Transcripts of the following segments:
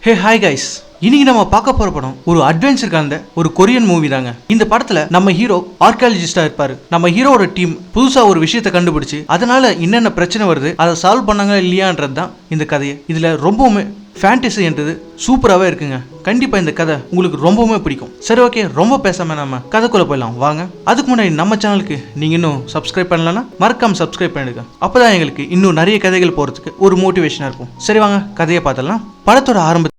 Hey hi guys, இன்னைக்கு நம்ம பார்க்க போற படம் ஒரு அட்வென்ச்சர் கலந்த ஒரு கொரியன் மூவி தாங்க. இந்த படத்துல நம்ம ஹீரோ ஆர்கியாலஜிஸ்டா இருப்பாரு. நம்ம ஹீரோட டீம் புதுசா ஒரு விஷயத்தை கண்டுபிடிச்சு அதனால என்னென்ன பிரச்சனை வருது அதை சால்வ் பண்ணாங்க இல்லையான்றது தான் இந்த கதையை. இதுல ரொம்பவுமே ஃபேண்டசி என்றது சூப்பராகவே இருக்குங்க. கண்டிப்பாக இந்த கதை உங்களுக்கு ரொம்பவுமே பிடிக்கும். சரி, ஓகே, ரொம்ப பேசாம நம்ம கதைக்குள்ள போயிடலாம் வாங்க. அதுக்கு முன்னாடி நம்ம சேனலுக்கு நீங்க இன்னும் சப்ஸ்கிரைப் பண்ணலன்னா மறக்காம சப்ஸ்கிரைப் பண்ணிடுங்க. அப்பதான் எங்களுக்கு இன்னும் நிறைய கதைகள் போறதுக்கு ஒரு மோட்டிவேஷனா இருக்கும். சரி வாங்க கதையை பார்த்தலாம். படத்தோட ஆரம்ப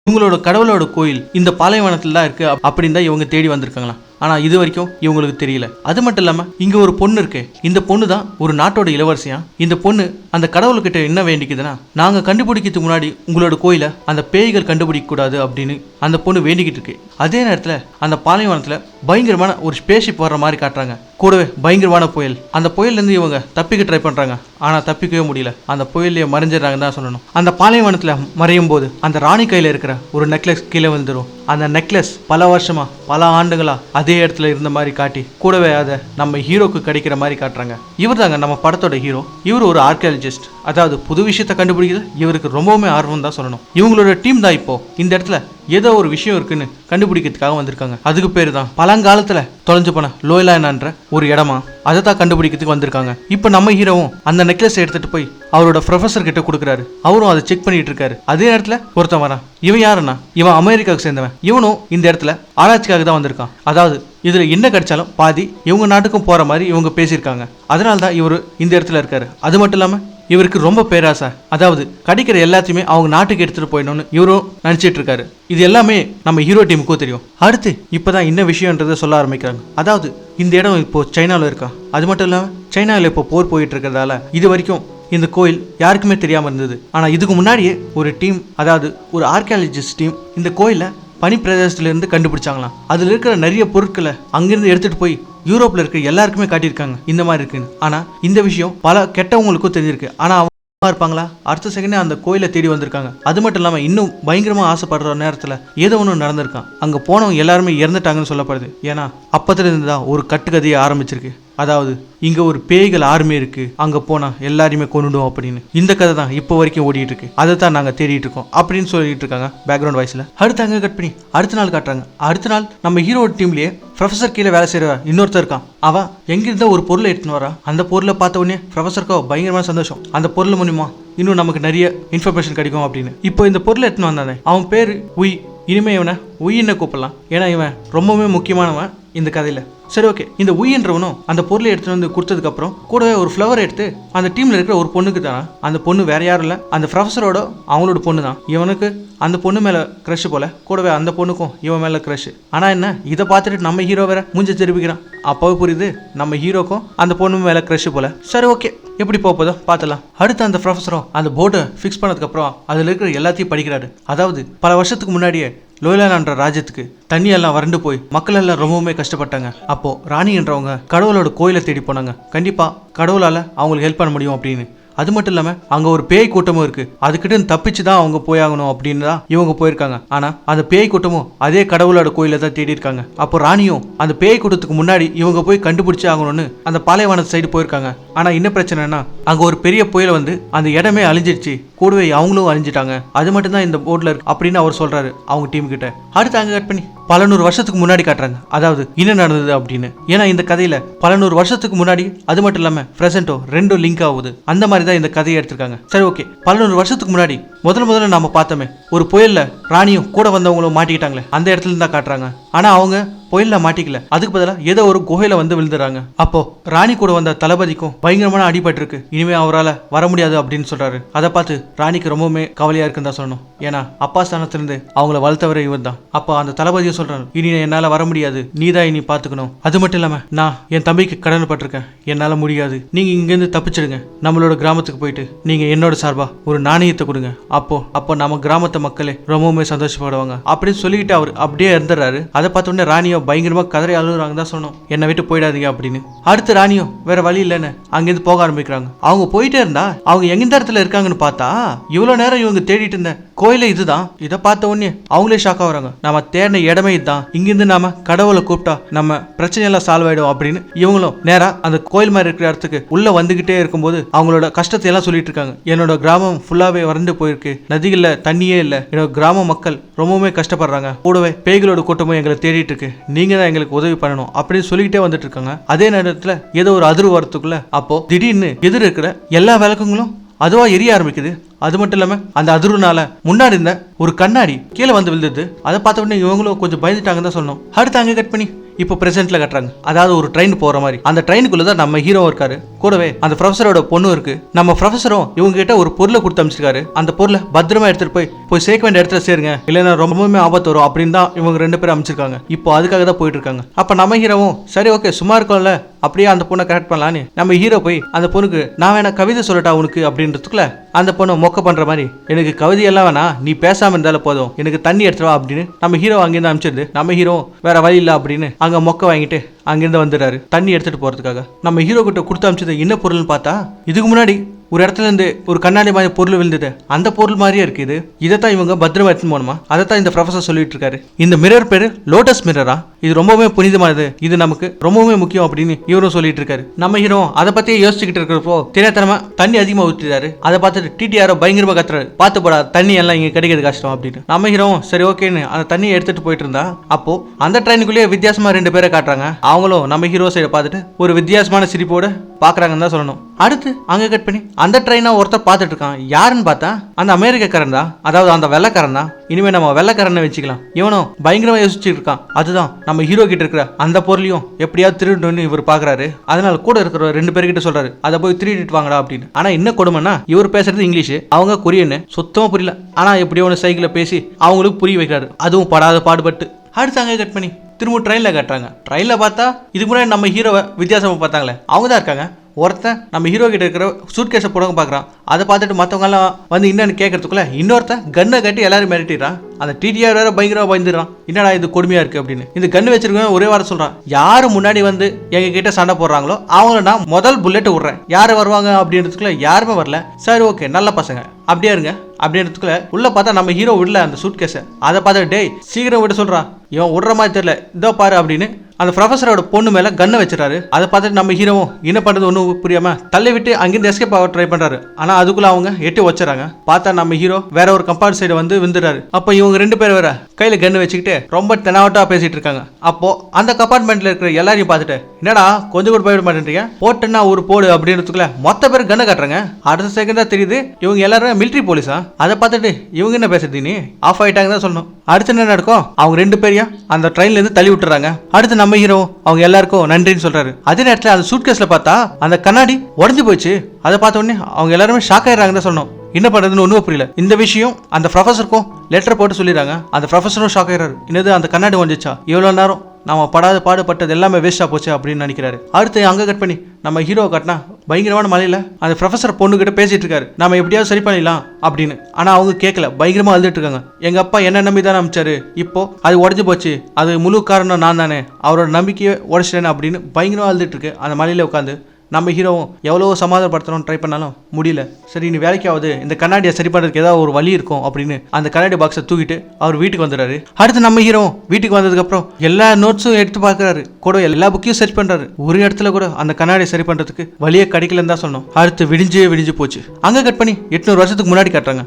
இவங்களோட கடவுளோட கோயில் இந்த பாலைவனத்துல தான் இருக்கு அப்படின்னு தான் இவங்க தேடி வந்திருக்காங்களா. ஆனா இது வரைக்கும் இவங்களுக்கு தெரியல. அது மட்டும் இல்லாம இங்க ஒரு பொண்ணு இருக்கு. இந்த பொண்ணு தான் ஒரு நாட்டோட இளவரசியா. இந்த பொண்ணு அந்த கடவுள்கிட்ட என்ன வேண்டிக்குதுன்னா, நாங்க கண்டுபிடிக்கிறதுக்கு முன்னாடி உங்களோட கோயில அந்த பேய்கள் கண்டுபிடிக்க கூடாது அப்படின்னு அந்த பொண்ணு வேண்டிக்கிட்டு இருக்கு. அதே நேரத்துல அந்த பாலைவனத்துல பயங்கரமான ஒரு ஸ்பேஸ்ஷிப் வர்ற மாதிரி காட்டுறாங்க. கூடவே பயங்கரமான புயல். அந்த புயல்ல இருந்து இவங்க தப்பிக்க ட்ரை பண்றாங்க. ஆனா தப்பிக்கவே முடியல. அந்த புயல்லையே மறைஞ்சிடறாங்கன்னு தான் சொல்லணும். அந்த பாலைவனத்துல மறையும் போது அந்த ராணி கையில இருக்கிற ஒரு நெக்லஸ் கீழே வந்துடும். அந்த நெக்லஸ் பல வருஷமா பல ஆண்டுகளா அதே இடத்துல இருந்த மாதிரி காட்டி கூடவே அதை நம்ம ஹீரோக்கு கிடைக்கிற மாதிரி காட்டுறாங்க. இவர் தாங்க நம்ம படத்தோட ஹீரோ. இவர் ஒரு ஆர்கியாலஜிஸ்ட், அதாவது புது விஷயத்தை கண்டுபிடிக்கிறது இவருக்கு ரொம்பவுமே ஆர்வம் தான் சொல்லணும். இவங்களோட டீம் தான் இப்போ இந்த இடத்துல ஏதோ ஒரு விஷயம் இருக்குன்னு கண்டுபிடிக்கிறதுக்காக வந்திருக்காங்க. அதுக்கு பேரு தான் பழங்காலத்துல தொலைஞ்சு போன லோய்லான்ற ஒரு இடமா, அதை தான் கண்டுபிடிக்கிறதுக்கு வந்திருக்காங்க. இப்ப நம்ம ஹீரோவும் அந்த நெக்லஸ் எடுத்துட்டு போய் அவரோட ப்ரொஃபசர் கிட்ட கொடுக்குறாரு. அவரும் அதை செக் பண்ணிட்டு இருக்காரு. அதே நேரத்துல ஒருத்தன் வரான். இவன் யாருன்னா, இவன் அமெரிக்காவுக்கு சேர்ந்தவன். இவனும் இந்த இடத்துல ஆராய்ச்சிக்காக தான் வந்திருக்கான். அதாவது இதுல என்ன கிடைச்சாலும் பாதி இவங்க நாட்டுக்கும் போற மாதிரி இவங்க பேசியிருக்காங்க. அதனால தான் இவரு இந்த இடத்துல இருக்காரு. அது மட்டும் இல்லாம இவருக்கு ரொம்ப பேராசை. அதாவது கிடைக்கிற எல்லாத்தையுமே அவங்க நாட்டுக்கு எடுத்துட்டு போயிடணும்னு இவரும் நினைச்சிட்டு இருக்காரு. இது எல்லாமே நம்ம ஹீரோ டீமுக்கும் தெரியும். அடுத்து இப்பதான் என்ன விஷயம்ன்றதை சொல்ல ஆரம்பிக்கிறாங்க. அதாவது இந்த இடம் இப்போ சைனாவில் இருக்கா. அது மட்டும் இல்லாம சைனாவில் இப்போ போர் போயிட்டு இருக்கிறதால இது வரைக்கும் இந்த கோயில் யாருக்குமே தெரியாம இருந்தது. ஆனா இதுக்கு முன்னாடியே ஒரு டீம், அதாவது ஒரு ஆர்கியாலஜிஸ்ட் டீம் இந்த கோயிலை பனி பிரதேசத்துல இருந்து கண்டுபிடிச்சாங்களாம். அதுல இருக்கிற நிறைய பொருட்களை அங்கிருந்து எடுத்துட்டு போய் யூரோப்ல இருக்க எல்லாருக்குமே காட்டியிருக்காங்க இந்த மாதிரி இருக்குன்னு. ஆனா இந்த விஷயம் பல கெட்டவங்களுக்கும் தெரிஞ்சிருக்கு. ஆனா அவங்க இருப்பாங்களா, அடுத்த செகண்டே அந்த கோயிலை தேடி வந்திருக்காங்க. அது மட்டும் இல்லாம இன்னும் பயங்கரமா ஆசைப்படுற நேரத்துல ஏதோ ஒன்று நடந்திருக்கான். அங்க போனவங்க எல்லாருமே இறந்துட்டாங்கன்னு சொல்லப்படுது. ஏன்னா அப்பத்துல இருந்து தான் ஒரு கட்டுக்கதையை ஆரம்பிச்சிருக்கு. அதாவது இங்க ஒரு பேய்கள் ஆர்மி இருக்கு, அங்க போனா எல்லாரையுமே கொண்டுடும் அப்படின்னு. இந்த கதை தான் இப்போ வரைக்கும் ஓடிட்டு இருக்கு. அதை தான் நாங்க தேடிட்டு இருக்கோம் அப்படின்னு சொல்லிட்டு இருக்காங்க பேக்ரவுண்ட் வாய்ஸ்ல. அடுத்து அங்க கட் பண்ணி அடுத்த நாள் காட்டுறாங்க. அடுத்த நாள் நம்ம ஹீரோ டீம்லயே ப்ரொஃபசர் கீழே வேலை செய்யற இன்னொருத்தர் இருக்கான். அவன் எங்கிருந்தா ஒரு பொருளை எடுத்துன்னு வரா. அந்த பொருளை பார்த்த உடனே ப்ரொஃபசருக்கோ பயங்கரமான சந்தோஷம். அந்த பொருள் மூலியமா இன்னும் நமக்கு நிறைய இன்ஃபர்மேஷன் கிடைக்கும் அப்படின்னு. இப்போ இந்த பொருளை எடுத்துன்னு வந்தானே அவன் பேரு உய். இனிமே இவனை உயின்னு கூப்பிடலாம். ஏன்னா இவன் ரொம்பவுமே முக்கியமானவன் இந்த கதையில. சரி, ஓகே, இந்த உயின்றவனும் அந்த பொருளை எடுத்துட்டு வந்து கொடுத்ததுக்கு அப்புறம் கூடவே ஒரு ஃப்ளவர் எடுத்து அந்த டீம்ல இருக்கிற ஒரு பொண்ணுக்கு தான். அந்த பொண்ணு வேற யாரும் இல்ல, அந்த ப்ரொஃபஸரோட அவங்களோட பொண்ணு தான். இவனுக்கு அந்த பொண்ணு மேல கிரஷ் போல, கூடவே அந்த பொண்ணுக்கும் இவன் மேல கிரஷ். ஆனா என்ன, இதை பார்த்துட்டு நம்ம ஹீரோ வேற மூஞ்ச திருப்பிக்கிறான். அப்பவே புரியுது நம்ம ஹீரோக்கும் அந்த பொண்ணு மேல கிரஷ் போல. சரி, ஓகே, எப்படி போதோ பார்த்தலாம். அடுத்து அந்த ப்ரொஃபஸரும் அந்த போர்டை ஃபிக்ஸ் பண்ணதுக்கு அப்புறம் அதுல இருக்கிற எல்லாத்தையும் படிக்கிறாரு. அதாவது பல வருஷத்துக்கு முன்னாடியே லோய்லான்ற ராஜ்யத்துக்கு தண்ணி எல்லாம் வறண்டு போய் மக்கள் எல்லாம் ரொம்பவுமே கஷ்டப்பட்டாங்க. அப்போ ராணி என்றவங்க கடவுளோட கோயிலை தேடி போனாங்க. கண்டிப்பா கடவுளால அவங்களுக்கு ஹெல்ப் பண்ண முடியும் அப்படின்னு. அது மட்டும் இல்லாம அங்க ஒரு பேய் கூட்டமும் இருக்கு. அதுக்கிட்ட தப்பிச்சு தான் அவங்க போயாகணும் அப்படின்னு தான் இவங்க போயிருக்காங்க. ஆனா அந்த பேய் கூட்டமும் அதே கடவுளோட கோயில தான் தேடி இருக்காங்க. அப்போ ராணியும் அந்த பேய் கூட்டத்துக்கு முன்னாடி இவங்க போய் கண்டுபிடிச்சு ஆகணும்னு அந்த பாலைவன சைடு போயிருக்காங்க. ஆனா என்ன பிரச்சனைனா, அங்க ஒரு பெரிய புயல் வந்து அந்த இடமே அழிஞ்சிருச்சு. கூடவே அவங்களும் அழிஞ்சிட்டாங்க. அது மட்டும் தான் இந்த போர்ட்ல இருக்கு அப்படின்னு அவர் சொல்றாரு அவங்க டீம் கிட்ட. அடுத்து அங்க கட் பண்ணி பல 100 வருஷத்துக்கு முன்னாடி காட்டுறாங்க. அதாவது என்ன நடந்தது அப்படின்னு. ஏன்னா இந்த கதையில பல 100 வருஷத்துக்கு முன்னாடி அது மட்டும் இல்லாம பிரசன்டோ ரெண்டும் லிங்க் ஆகுது. அந்த மாதிரி தான் இந்த கதையை எடுத்திருக்காங்க. சரி, ஓகே, பல 100 வருஷத்துக்கு முன்னாடி முதல்ல நாம பார்த்தோமே ஒரு புயல்ல ராணியும் கூட வந்தவங்களும் மாட்டிக்கிட்டாங்களே, அந்த இடத்துல இருந்தா காட்டுறாங்க. ஆனா அவங்க புயல்ல மாட்டிக்கல. அதுக்கு பதிலாக ஏதோ ஒரு குகையில வந்து விழுந்துறாங்க. அப்போ ராணி கூட வந்த தளபதிக்கும் பயங்கரமான அடிபட்டு இருக்கு. இனிமே அவரால் வர முடியாது அப்படின்னு சொல்றாரு. அதை பார்த்து ராணிக்கு ரொம்பவுமே கவலையா இருக்குன்னு தான் சொல்லணும். ஏன்னா அப்பா ஸ்தானத்திலிருந்து அவங்கள வளர்த்தவரை இவர் தான். அப்போ அந்த தளபதியும் சொல்றாரு, இனி என்னால வர முடியாது, நீதான் இனி பாத்துக்கணும். அது மட்டும் இல்லாம நான் என் தம்பிக்கு கடன் பட்டிருக்கேன், என்னால முடியாது, நீங்க இங்கிருந்து தப்பிச்சிடுங்க, நம்மளோட கிராமத்துக்கு போயிட்டு நீங்க என்னோட சார்பா ஒரு நாணயத்தை கொடுங்க. அப்போ நம்ம கிராமத்து மக்களே ரொம்பவுமே சந்தோஷப்படுவாங்க அப்படின்னு சொல்லிக்கிட்டு அவர் அப்படியே இருந்துறாரு. அதை பார்த்த உடனே ராணியோ பயங்கரமா கதறி அழுகுறாங்க தான் சொன்னோம், என்னை விட்டு போயிடாதீங்க அப்படின்னு. அடுத்து ராணியும் வேற வழி இல்லைன்னு அங்கிருந்து போக ஆரம்பிக்கிறாங்க. அவங்க போயிட்டே இருந்தா அவங்க எங்க இடத்துல இருக்காங்கன்னு பார்த்தா இவ்வளவு நேரம் இவங்க தேடிட்டு இருந்த கோயிலே இதுதான். இதை பார்த்த உடனே அவங்களே ஷாக் ஆகுறாங்க. நம்ம தேடின இடமே இதுதான், இங்கிருந்து நாம கடவுளை கூப்பிட்டா நம்ம பிரச்சனை எல்லாம் சால்வ் ஆயிடும் அப்படின்னு இவங்களும் நேரா அந்த கோயில் மாதிரி இருக்கிற இடத்துக்கு உள்ள வந்துகிட்டே இருக்கும்போது அவங்களோட கஷ்டத்தை எல்லாம் சொல்லிட்டு இருக்காங்க. என்னோட கிராமம் ஃபுல்லாவே வறண்டு போயிருக்கு, நதிகள்ல தண்ணியே இல்ல, என்னோட கிராம மக்கள் ரொம்பவுமே கஷ்டப்படுறாங்க, கூடவே பேய்களோட கூட்டமும் எங்களை தேடிட்டு இருக்கு, நீங்க தான் எங்களுக்கு உதவி பண்ணணும் அப்படின்னு சொல்லிக்கிட்டே வந்துட்டு இருக்காங்க. அதே நேரத்துல ஏதோ ஒரு அதிர்வு வரத்துக்குள்ள அப்போ திடீர்னு எதிர் இருக்கிற எல்லா விளக்கங்களும் அதுவா எரிய ஆரம்பிக்குது. அது மட்டும் இல்லாம அந்த அதிர்வுனால முன்னாடி இருந்த ஒரு கண்ணாடி கீழே வந்து விழுந்தது. அதை பார்த்த உடனே இவங்களும் கொஞ்சம் பயந்துட்டாங்கன்னு தான் சொல்லணும். அடுத்து அங்கே கட் பண்ணி இப்போ பிரசன்ட்ல கட்டுறாங்க. அதாவது ஒரு ட்ரெயின் போற மாதிரி. அந்த ட்ரெயினுக்குள்ளதான் நம்ம ஹீரோ இருக்காரு, கூடவே அந்த ப்ரொஃபஸரோட பொண்ணு இருக்கு. நம்ம ப்ரொஃபஸரும் இவங்க கிட்ட ஒரு பொருளை கொடுத்து அமைச்சிருக்காரு. அந்த பொருளை பத்திரமா எடுத்துட்டு போய் சேர்க்க வேண்டிய இடத்துல சேருங்க, இல்லைன்னா ரொம்பவுமே ஆபத்து வரும் அப்படின்னு தான் இவங்க 2 பேரும் அமைச்சிருக்காங்க. இப்போ அதுக்காக தான் போயிட்டு இருக்காங்க. அப்ப நம்ம ஹீரோவும் சரி ஓகே சும்மா இருக்கோம்ல, அப்படியே அந்த பொண்ணை கரெக்ட் பண்ணலான்னு நம்ம ஹீரோ போய் அந்த பொண்ணுக்கு நான் வேணா கவிதை சொல்லட்டா உனக்கு அப்படின்றதுக்குள்ள அந்த பொண்ணு மொக்க பண்ற மாதிரி, எனக்கு கவிதை எல்லாம் வேணா, நீ பேசாம இருந்தாலும் போதும், எனக்கு தண்ணி எடுத்துட்டு வா அப்படின்னு நம்ம ஹீரோ அங்கிருந்து அமைச்சிருது. நம்ம ஹீரோ வேற வழி இல்லை அப்படின்னு அங்க மொக்க வாங்கிட்டு அங்கிருந்து வந்துடுறாரு தண்ணி எடுத்துட்டு போறதுக்காக. நம்ம ஹீரோ கிட்ட கொடுத்து அமைச்சது என்ன பொருள்னு பார்த்தா, இதுக்கு முன்னாடி ஒரு இடத்துல இருந்து ஒரு கண்ணாடி மாதிரி பொருள் விழுந்தது, அந்த பொருள் மாதிரியே இருக்கு இது. இதைத்தான் இவங்க பத்திரமா எடுத்துன்னு போகணுமா, அதைத்தான் இந்த ப்ரொஃபசர் சொல்லிட்டு இருக்காரு. இந்த மிரர் பேரு லோட்டஸ் மிரரா, இது ரொம்பவே புனிதமானது, இது நமக்கு ரொம்பவே முக்கியம் அப்படின்னு இவரும் சொல்லிட்டு இருக்காரு. நம்ம ஹீரோ அதை பத்தியே யோசிச்சுக்கிட்டு இருக்கிறப்போ தெரியாதனமா தண்ணி அதிகமா ஊற்றிட்டாரு. அதை பார்த்துட்டு டிடிஆரோ பயங்கரமா கத்துறாரு, பார்த்து போடா தண்ணி எல்லாம் இங்க கிடைக்கிறது கஷ்டம் அப்படின்னு. நம்ம ஹீரோ சரி ஓகேன்னு அந்த தண்ணியை எடுத்துட்டு போயிட்டு இருந்தா, அப்போ அந்த ட்ரெயினுக்குள்ளேயே வித்தியாசமா 2 பேரை காட்டுறாங்க. அவங்களும் நம்ம ஹீரோ சைடை பார்த்துட்டு ஒரு வித்தியாசமான சிரிப்போட பாக்குறாங்கன்னு தான் சொல்லணும். அடுத்து அங்க கட் பண்ணி அந்த ட்ரெயினை ஒருத்தர் பார்த்துட்டு இருக்கான். யாருன்னு பார்த்தா அந்த அமெரிக்கக்காரன் தான், அதாவது அந்த வெள்ளைக்காரன் தான். இனிமே நம்ம வெள்ளைக்காரனை வச்சுக்கலாம். இவனும் பயங்கரமா யோசிச்சுட்டு இருக்கான். அதுதான் நம்ம ஹீரோ கிட்ட இருக்கிற அந்த பொருளையும் எப்படியாவது திருடணும்னு இவர் பாக்குறாரு. அதனால கூட இருக்கிற 2 பேர்கிட்ட சொல்றாரு, அதை போய் திருடிட்டு வாங்கடா அப்படின்னு. ஆனா என்ன கொடுமைன்னா, இவர் பேசுறது இங்கிலீஷ், அவங்க கொரியன்னு சுத்தமா புரியல. ஆனா எப்படியோ ஒன்று சைக்கிள பேசி அவங்களுக்கு புரிய வைக்கிறாரு, அதுவும் படாத பாடுபட்டு. அடுத்து அங்கே கட் பண்ணி திரும்ப ட்ரெயின்ல கட்டுறாங்க. ட்ரெயின்ல பார்த்தா இதுக்கு முன்னாடி நம்ம ஹீரோவை வித்தியாசமா பார்த்தாங்களே அவங்க தான் இருக்காங்க. ஒருத்தன் நம்ம ஹீரோ கிட்ட இருக்கிற சூட்கேஸை போடங்க பார்க்குறான். அதை பார்த்துட்டு மற்றவங்க எல்லாம் வந்து என்னன்னு கேட்கறதுக்குள்ள இன்னொருத்தன் கன்னை கட்டி எல்லாரும் மிரட்டிடுறான். அந்த டிடிஆர் வேற பயங்கரமா பயந்துடுறான், என்னடா இது கொடுமையா இருக்கு அப்படின்னு. இந்த கன்று வச்சிருக்கவன் ஒரே வாரம் சொல்றான், யாரு முன்னாடி வந்து எங்க கிட்ட சண்டை போடுறாங்களோ அவங்கள நான் முதல் புல்லெட் விடுறேன், யாரு வருவாங்க அப்படின்றதுக்குள்ள யாருமே வரல. சரி ஓகே நல்ல பசங்க அப்படியே இருங்க அப்படின்றதுக்குள்ள உள்ள பார்த்தா நம்ம ஹீரோ விடல அந்த சூட்கேஸை. அதை பார்த்துட்டு டேய் சீக்கிரம் விட சொல்றான், இவன் விடுற மாதிரி தெரியல, இதோ பாரு அப்படின்னு அந்த ப்ரொஃபஸரோட பொண்ணு மேல கன்னை வச்சிடறாரு. அதை பார்த்துட்டு நம்ம ஹீரோவும் என்ன பண்றது ஒன்றும் புரியாம தள்ளி விட்டு அங்கிருந்து எஸ்கேப் ஆக ட்ரை பண்றாரு. ஆனா அதுக்குள்ள அவங்க எட்டி வச்சுறாங்க. பார்த்தா நம்ம ஹீரோ வேற ஒரு கம்பார்ட் சைடு வந்து விழுந்துறாரு. அப்போ இவங்க 2 பேர் வேற கையில கன்னு வச்சுக்கிட்டு ரொம்ப தெனாவட்டா பேசிட்டு இருக்காங்க. அப்போ அந்த கம்பார்ட்மெண்ட்ல இருக்கிற எல்லாரையும் பார்த்துட்டு, என்னடா கொஞ்சம் கூட போயிட மாட்டேன்றீங்க, போட்டுன்னா ஒரு போடு அப்படின்றதுக்குள்ள மொத்த பேர் கன்னை கட்டுறாங்க. அடுத்த செகண்டா தெரியுது இவங்க எல்லாரும் மிலிட்டரி போலீஸா. அதை பார்த்துட்டு இவங்க என்ன பேசுறது, நீ ஆஃப் ஆயிட்டாங்க தான் சொல்லணும். அடுத்து என்ன நடக்கும், அவங்க 2 பேரையும் அந்த ட்ரெயின்ல இருந்து தள்ளி விட்டுறாங்க. அடுத்து நம்ம ஹீரோ அவங்க எல்லாருக்கும் நன்றின்னு சொல்றாரு. அதே நேரத்தில் அந்த சூட்கேஸ்ல பார்த்தா அந்த கண்ணாடி உடஞ்சு போச்சு. அதை பார்த்த உடனே அவங்க எல்லாருமே ஷாக் ஆயிடுறாங்க தான் சொல்லணும். என்ன பண்றதுன்னு ஒண்ணுமே புரியல. இந்த விஷயம் அந்த ப்ரொஃபஸருக்கும் லெட்டர் போட்டு சொல்லிடுறாங்க. அந்த ப்ரொஃபஸரும் ஷாக் ஆயிடுறாரு, என்னது அந்த கண்ணாடி உடஞ்சிச்சா, இவ்வளவு நேரம் நம்ம படாத பாடுபட்டது எல்லாமே வேஸ்டா போச்சு அப்படின்னு நினைக்கிறாரு. அடுத்து அங்க கட் பண்ணி நம்ம ஹீரோ கட்டினா பயங்கரமான மலையில அந்த ப்ரொஃபஸர் பொண்ணு கிட்ட பேசிட்டு இருக்காரு, நம்ம எப்படியாவது சரி பண்ணிடலாம் அப்படின்னு. ஆனா அவங்க கேட்கல, பயங்கரமா அழுதுட்டு இருக்காங்க. எங்க அப்பா என்ன நம்பி தான் அனுப்பிச்சாரு, இப்போ அது உடஞ்சு போச்சு, அது முழு காரணம் நான் தானே, அவரோட நம்பிக்கையை உடச்சிட்டேன் அப்படின்னு பயங்கரமா அழுதுட்டு இருக்கு அந்த மலையில உட்காந்து. நம்ம ஹீரோவும் எவ்வளவோ சமாதானப்படுத்தணும்னு ட்ரை பண்ணாலும் முடியல. சரி நீ வேலைக்காவது இந்த கண்ணாடியை சரி பண்ணுறதுக்கு ஏதாவது ஒரு வழி இருக்கும் அப்படின்னு அந்த கண்ணாடி பாக்ஸை தூக்கிட்டு அவர் வீட்டுக்கு வந்துடுறாரு. அடுத்து நம்ம ஹீரோ வீட்டுக்கு வந்ததுக்கப்புறம் எல்லா நோட்ஸும் எடுத்து பார்க்குறாரு, கூட எல்லா புக்கையும் சரி பண்ணுறாரு. ஒரு இடத்துல கூட அந்த கண்ணாடியை சரி பண்ணுறதுக்கு வழியே கிடைக்கலன்னு தான் சொல்லணும். அடுத்து விடிஞ்சு போச்சு. அங்கே கட் பண்ணி 800 வருஷத்துக்கு முன்னாடி கட்டுறாங்க.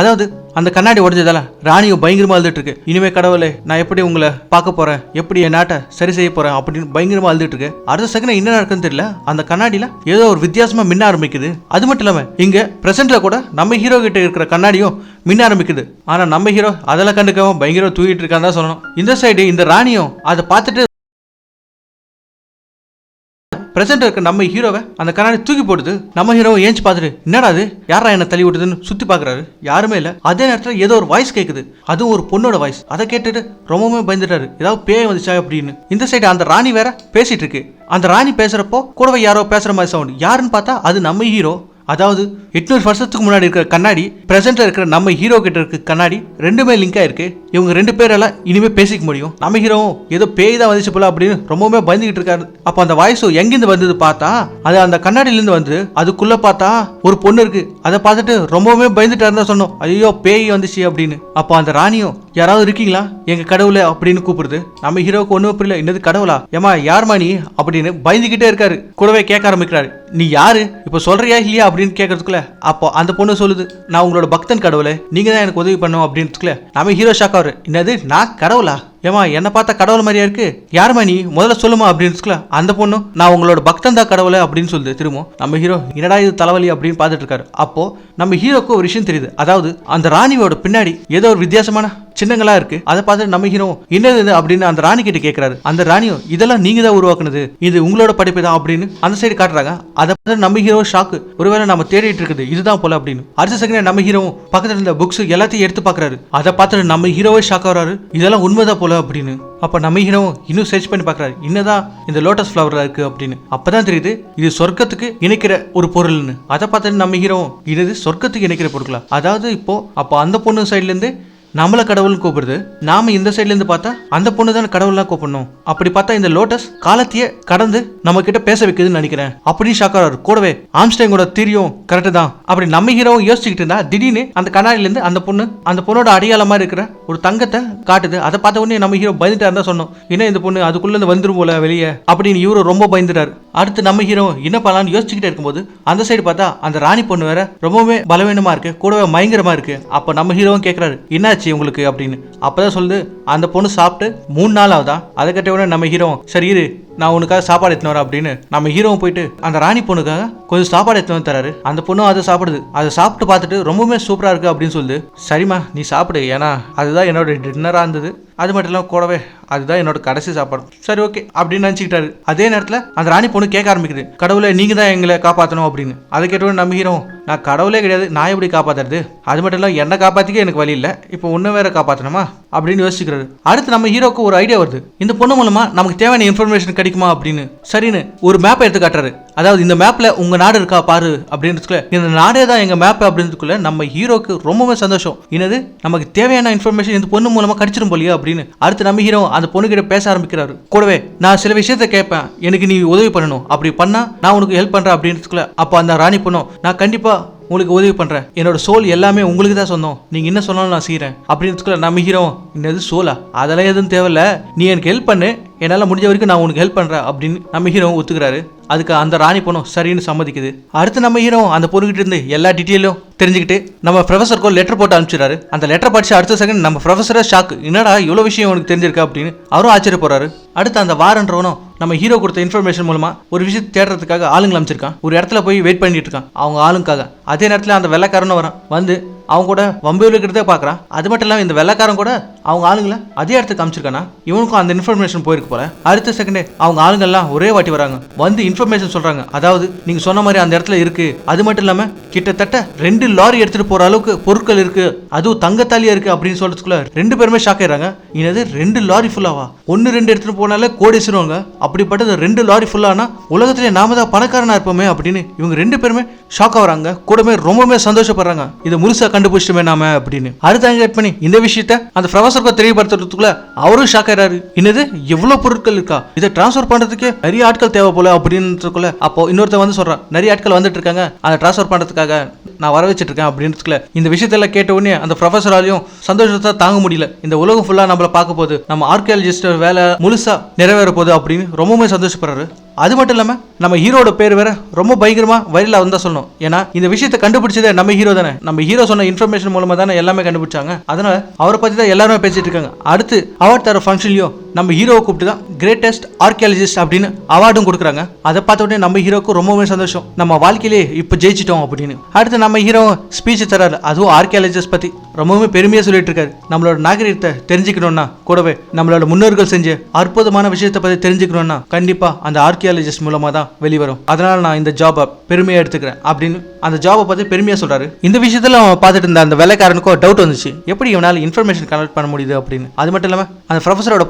அதாவது அந்த கண்ணாடி உடஞ்சதால ராணியும் பயங்கரமா அழுதுட்டு இருக்கு. இனிமே கடவுளே நான் எப்படி உங்களை பார்க்க போறேன், எப்படி என் நாட்டை சரி செய்ய போறேன் அப்படின்னு பயங்கரமா அழுதுட்டு இருக்கு. அடுத்த செகண்ட் என்ன நடக்குன்னு தெரியல, அந்த கண்ணாடியில ஏதோ ஒரு வித்தியாசமா மின்ன ஆரம்பிக்குது. அது மட்டும் இல்லாம இங்க பிரசன்ட்ல கூட நம்ம ஹீரோ கிட்ட இருக்கிற கண்ணாடியும் மின்ன ஆரம்பிக்குது. ஆனா நம்ம ஹீரோ அதெல்லாம் கண்டுக்காம பயங்கரம் தூக்கிட்டு இருக்கான்னு தான் சொல்லணும். இந்த சைடு இந்த ராணியும் அதை பார்த்துட்டு பிரசன்ட் இருக்க நம்ம ஹீரோவை அந்த கண்ணாடி தூக்கி போடுது. நம்ம ஹீரோவை ஏஞ்சி பார்த்துட்டு, என்னடா அது, யாரா என்ன தள்ளி விட்டுதுன்னு சுத்தி பாக்குறாரு. யாருமே இல்ல. அதே நேரத்தில் ஏதோ ஒரு வாய்ஸ் கேக்குது, அதுவும் ஒரு பொண்ணோட வாய்ஸ். அதை கேட்டுட்டு ரொம்பவுமே பயந்துட்டாரு, ஏதாவது பேய் வந்துச்சா அப்படின்னு. இந்த சைடு அந்த ராணி வேற பேசிட்டு இருக்கு. அந்த ராணி பேசுறப்போ கூடவே யாரோ பேசுற மாதிரி சவுண்ட். யாருன்னு பார்த்தா அது நம்ம ஹீரோ. அதாவது 800 வருஷத்துக்கு முன்னாடி இருக்கிற கண்ணாடி பிரசன்ட்ல இருக்கிற நம்ம ஹீரோ கிட்ட இருக்க கண்ணாடி ரெண்டுமே லிங்க் ஆயிருக்கு. இவங்க 2 பேரால இனிமே பேசிக்க முடியும். நம்ம ஹீரோ ஏதோ பேய் தான் வந்துச்சு போல அப்படின்னு ரொம்பவே பயந்துகிட்டு இருக்காரு. அப்ப அந்த வாய்ஸ் எங்கிருந்து வந்தது பார்த்தா அது அந்த கண்ணாடியில இருந்து வந்து அதுக்குள்ள பார்த்தா ஒரு பொண்ணு இருக்கு. அதை பார்த்துட்டு ரொம்பவே பயந்துட்டு இருந்தா சொன்னோம், ஐயோ பேய் வந்துச்சு அப்படின்னு. அப்போ அந்த ராணியும் யாராவது இருக்கீங்களா எங்க கடவுளே அப்படின்னு கூப்பிடுது. நம்ம ஹீரோக்கு ஒண்ணுமே புரியல, என்னது கடவுளா, ஏமா யார்மா நீ அப்படின்னு பயந்துகிட்டே இருக்காரு. கூடவே கேட்க ஆரம்பிக்கிறாரு, நீ யாரு இப்ப சொல்றியா இல்லையா அப்படின்னு கேட்கறதுக்குள்ள அப்போ அந்த பொண்ணு சொல்லுது, நான் உங்களோட பக்தன் கடவுளே, நீங்க தான் எனக்கு உதவி பண்ணும் அப்படின்றதுக்குள்ள நம்ம ஹீரோ ஷாக் ஆகுது. என்னது நான் கடவுளா, ஏமா என்ன பார்த்தா கடவுள் மாதிரியா இருக்கு, யாருமா நீ முதல்ல சொல்லுமா அப்படின்னு அந்த பொண்ணு நான் உங்களோட பக்தன் தான் கடவுளை அப்படின்னு சொல்லுது. திரும்ப நம்ம ஹீரோ என்னடா இது தலைவலி அப்படின்னு பார்த்துட்டு இருக்காரு. அப்போ நம்ம ஹீரோக்கு ஒரு விஷயம் தெரியுது, அதாவது அந்த ராணியோட பின்னாடி ஏதோ ஒரு வித்தியாசமான சின்னங்களா இருக்கு. அதை பார்த்து நம்ம ஹீரோ என்னது அப்படின்னு அந்த ராணி கிட்ட கேட்கிறாரு. அந்த ராணியும் இதெல்லாம் நீங்க தான் உருவாக்குனது, இது உங்களோட படைப்பு தான் அப்படின்னு அந்த சைடு காட்டுறாங்க. அதை பார்த்து நம்ம ஹீரோ ஷாக்கு, ஒருவேளை நம்ம தேடிட்டு இருக்குது இதுதான் போல அப்படின்னு. அடுத்த செகண்ட் நம்ம ஹீரோ பக்கத்துல இருந்த புக்ஸ் எல்லாத்தையும் எடுத்து பாக்குறாரு. அதை பார்த்துட்டு நம்ம ஹீரோவே ஷாக் ஆகுறாரு, இதெல்லாம் உண்மைதான் போல அப்படின்னு. அப்ப நம்ம ஹீரோ இன்னும் சர்ச் பண்ணி பாக்குறாரு, என்னதான் இந்த லோட்டஸ் ஃபிளவரா இருக்கு அப்படின்னு. அப்பதான் தெரியுது இது சொர்க்கத்துக்கு இணைக்கிற ஒரு பொருள்னு. அதை பார்த்துட்டு நம்ம ஹீரோ இது சொர்க்கத்துக்கு இணைக்கிற பொருட்களா, அதாவது இப்போ அப்போ அந்த பொண்ணு சைட்ல இருந்து நம்மள கடவுள்னு கூப்பிடுது, நாம இந்த சைட்ல இருந்து பார்த்தா அந்த பொண்ணு தான் கடவுள்லாம் கூப்பிடணும். அப்படி பார்த்தா இந்த லோட்டஸ் காலத்தையே கடந்து நம்ம கிட்ட பேச வைக்குதுன்னு நினைக்கிறேன் அப்படின்னு ஷாக்காரு. கூடவே ஆம்ஸ்டைங்கோட திரியும் கரெக்ட் தான் அப்படி நம்ம ஹீரோ யோசிச்சுக்கிட்டு இருந்தா திடீர்னு அந்த கண்ணாடியில இருந்து அந்த பொண்ணோட அடையாளமா இருக்கிற ஒரு தங்கத்தை காட்டுது. அதை பார்த்த உடனே நம்ம ஹீரோ பயந்துட்டா இருந்தா சொன்னோம், என்ன இந்த பொண்ணு அதுக்குள்ள இருந்து வந்துரும் போல வெளியே அப்படின்னு இவரு ரொம்ப பயந்துட்டாரு. அடுத்து நம்ம ஹீரோ என்ன பண்ணலாம்னு யோசிச்சுக்கிட்டே இருக்கும்போது அந்த சைடு பார்த்தா அந்த ராணி பொண்ணு வேற ரொம்பவே பலவீனமா இருக்கு, கூடவே பயங்கரமா இருக்கு. அப்ப நம்ம ஹீரோவும் கேட்கிறாரு, என்னாச்சு உங்களுக்கு அப்படின்னு. அப்பதான் சொல்லுது, அந்த பொண்ணு சாப்பிட்டு 3 நாள் ஆகுதா. அதை கட்ட உடனே நம்ம ஹீரோ சரி இரு நான் உனக்காக சாப்பாடு எடுத்துன்னு வரேன் அப்படின்னு நம்ம ஹீரோவும் போயிட்டு அந்த ராணி பொண்ணுக்காக கொஞ்சம் சாப்பாடு எடுத்துன்னு வந்து தராரு. அந்த பொண்ணும் அதை சாப்பிடுது. அதை சாப்பிட்டு பார்த்துட்டு ரொம்பவுமே சூப்பரா இருக்கு அப்படின்னு சொல்லுது. சரிம்மா நீ சாப்பிடு, ஏன்னா அதுதான் என்னோட டின்னரா இருந்தது, அது மட்டும் இல்லாமல் கூடவே அதுதான் என்னோட கடைசி சாப்பாடு, சரி ஓகே அப்படின்னு நினச்சிக்கிட்டாரு. அதே நேரத்தில் அந்த ராணி பொண்ணு கேட்க ஆரம்பிக்குது, கடவுளை நீங்க தான் எங்களை காப்பாற்றணும் அப்படின்னு. அதை கேட்டோன்னு நம்ம ஹீரோ நான் கடவுளே கிடையாது, நான் எப்படி காப்பாத்துறது, அது மட்டும் இல்லாமல் என்னை காப்பாற்றிக்க எனக்கு வழி இல்லை, இப்போ ஒன்று வேற காப்பாற்றணுமா அப்படின்னு யோசிச்சுக்கிறாரு. அடுத்து நம்ம ஹீரோக்கு ஒரு ஐடியா வருது, இந்த பொண்ணு மூலமா நமக்கு தேவையான இன்ஃபர்மேஷன் கிடைக்குமா அப்படின்னு. சரின்னு ஒரு மேப்பை எடுத்து காட்டுறாரு. அதாவது இந்த மேப்ல உங்க நாடு இருக்கா பாரு அப்படின்றதுக்குள்ள இந்த நாடே தான் எங்க மேப் அப்படின்றதுக்குள்ள நம்ம ஹீரோக்கு ரொம்பவே சந்தோஷம். என்னது நமக்கு தேவையான இன்ஃபர்மேஷன் இந்த பொண்ணு மூலமா கிடைச்சிடும் போலியா அப்படின்னு. அடுத்து நம்ம ஹீரோ அந்த பொண்ணு கிட்ட பேச ஆரம்பிக்கிறாரு. கூடவே நான் சில விஷயத்த கேட்பேன், எனக்கு நீ உதவி பண்ணணும், அப்படி பண்ணா நான் உனக்கு ஹெல்ப் பண்றேன் அப்படின்றதுக்குள்ள அப்போ அந்த ராணி பொண்ணும் நான் கண்டிப்பா உங்களுக்கு உதவி பண்றேன், என்னோட சோல் எல்லாமே உங்களுக்கு தான் சொந்தம், நீங்க என்ன சொன்னாலும் நான் செய்யறேன் அப்படின்றதுக்குள்ள நம்ம ஹீரோ என்னது சோலா, அதெல்லாம் எதுவும் தேவையில்ல, நீ எனக்கு ஹெல்ப் பண்ணு, என்னால் முடிஞ்ச வரைக்கும் நான் உனக்கு ஹெல்ப் பண்றேன் அப்படின்னு நம்ம ஹீரோ ஒத்துக்கிறாரு. அதுக்கு அந்த ராணி பொண்ணும் சரின்னு சம்மதிக்குது. அடுத்து நம்ம ஹீரோ அந்த பொண்ணுகிட்ட இருந்து எல்லா டீட்டெயிலும் தெரிஞ்சுக்கிட்டு நம்ம ப்ரொஃபஸருக்கு ஒரு லெட்டர் போட்டு அனுப்பிச்சிடாரு. அந்த லெட்டர் படிச்சு அடுத்த செகண்ட் நம்ம ப்ரொஃபஸரே ஷாக், என்னடா இவ்வளோ விஷயம் உனக்கு தெரிஞ்சிருக்கா அப்படின்னு அவரும் ஆச்சரியப்படுறாரு. அடுத்து அந்த வாரன்றவனும் நம்ம ஹீரோ கொடுத்த இன்ஃபர்மேஷன் மூலமா ஒரு விஷயத்தை தேடுறதுக்காக ஆளுங்களை அமைச்சிருக்கான். ஒரு இடத்துல போய் வெயிட் பண்ணிட்டு இருக்கான் அவங்க ஆளுக்காக. அதே நேரத்தில் அந்த வெள்ளைக்காரனும் வரான், வந்து அவங்க கூட வம்பு இருக்கிறதே பார்க்குறான். அது மட்டும் இல்லாமல் இந்த வெள்ளைக்காரன் கூட அவங்க ஆளுங்களை அதே இடத்துக்கு அமைச்சிருக்கானா, இவனுக்கும் அந்த இன்ஃபர்மேஷன் போயிருக்கு போல. அடுத்த செகண்டே அவங்க ஆளுங்கள்லாம் ஒரே வாட்டி வராங்க, வந்து இன்ஃபர்மேஷன் சொல்றாங்க. அதாவது நீங்க சொன்ன மாதிரி அந்த இடத்துல இருக்கு, அது மட்டும் இல்லாம கிட்டத்தட்ட 2 லாரி எடுத்துட்டு போற அளவுக்கு பொருட்கள் இருக்கு, அதுவும் தங்கத்தாலியா இருக்கு அப்படின்னு சொல்றதுக்குள்ள 2 பேருமே ஷாக் ஆயிடுறாங்க. என்னது 2 லாரி ஃபுல்லாவா, 1-2 எடுத்துட்டு போனாலே கோடீஸ்வரங்க, அப்படிப்பட்டது 2 லாரி ஃபுல்லானா உலகத்திலே நாம தான் பணக்காரனா இருப்போமே அப்படின்னு இவங்க 2 பேருமே ஷாக் ஆகுறாங்க. கூடவே ரொம்பவே சந்தோஷப்படுறாங்க, இதை முழுசா கண்டுபிடிச்சிட்டுமே நாம அப்படின்னு. அடுத்து கட் பண்ணி இந்த விஷயத்த அந்த ப்ரொஃபஸருக்கு தெரியப்படுத்துறதுக்குள்ள அவரும் ஷாக் ஆயிடாரு. என்னது எவ்வளவு பொருட்கள் இருக்கா, இதை டிரான்ஸ்ஃபர் பண்றதுக்கு நிறைய ஆட்கள் தேவை போல அப்படின்றதுக்குள்ள அப்போ இன்னொருத்த வந்து சொல்றான், நிறைய ஆட்கள் வந்துட்டு இருக்காங்க, அதை டிரான்ஸ்ஃபர் பண்றதுக்காக நான் வர வச்சிட்டு இருக்கேன் அப்படின்றதுக்குள்ள இந்த விஷயத்தெல்லாம் கேட்ட உடனே அந்த ப்ரொஃபஸராலையும் சந்தோஷத்தை தாங்க முடியல. இந்த உலகம் ஃபுல்லா நம்மள பார்க்க போகுது, நம்ம ஆர்கியாலஜிஸ்ட் வேலை முழுசா நிறைவேற போகுது அப்படின்னு ரொம்பவுமே சந்தோஷப்படுறாரு. அது மட்டும் இல்லாம நம்ம ஹீரோட பேர் வேற ரொம்ப பயங்கரமா வைரலா வந்தா சொல்லணும். ஏன்னா இந்த விஷயத்தை கண்டுபிடிச்சதே நம்ம ஹீரோ தானே, நம்ம ஹீரோ சொன்ன இன்ஃபர்மேஷன் மூலமா தானே எல்லாமே கண்டுபிடிச்சாங்க. அதனால அவரை பத்தி தான் எல்லாருமே பேசிட்டு இருக்காங்க. அடுத்து அவார்ட் தர ஃபங்க்ஷன்லயும் நம்ம ஹீரோவை கூப்பிட்டு தான் கிரேட்டஸ்ட் ஆர்கியாலஜிஸ்ட் அப்படின்னு அவார்டும் கொடுக்குறாங்க. அதை பார்த்த உடனே நம்ம ஹீரோக்கு ரொம்பவே சந்தோஷம், நம்ம வாழ்க்கையிலே இப்போ ஜெயிச்சிட்டோம் அப்படின்னு. அடுத்து நம்ம ஹீரோ ஸ்பீச் தராரு, அதுவும் ஆர்கியாலஜிஸ்ட் பத்தி ரொம்பவே பெருமையா சொல்லிட்டு இருக்காரு. நம்மளோட நாகரிகத்தை தெரிஞ்சுக்கணும்னா, கூடவே நம்மளோட முன்னோர்கள் செஞ்ச அற்புதமான விஷயத்தை பத்தி தெரிஞ்சுக்கணும்னா கண்டிப்பா அந்த ஆர்கியாலஜிஸ்ட் மூலமா தான் வெளிவரும். அதனால நான் இந்த ஜாபை பெருமையா எடுத்துக்கிறேன் அப்படின்னு அந்த ஜாபை பத்தி பெருமையா சொல்றாரு. இந்த விஷயத்துல அவன் பார்த்துட்டு இருந்த அந்த வெள்ளைக்காரனுக்கும் டவுட் வந்துச்சு, எப்படி இவனால இன்ஃபர்மேஷன் கலெக்ட் பண்ண முடியுது அப்படின்னு. அது மட்டும் இல்லாம அந்த ப்ரொஃபஸரோட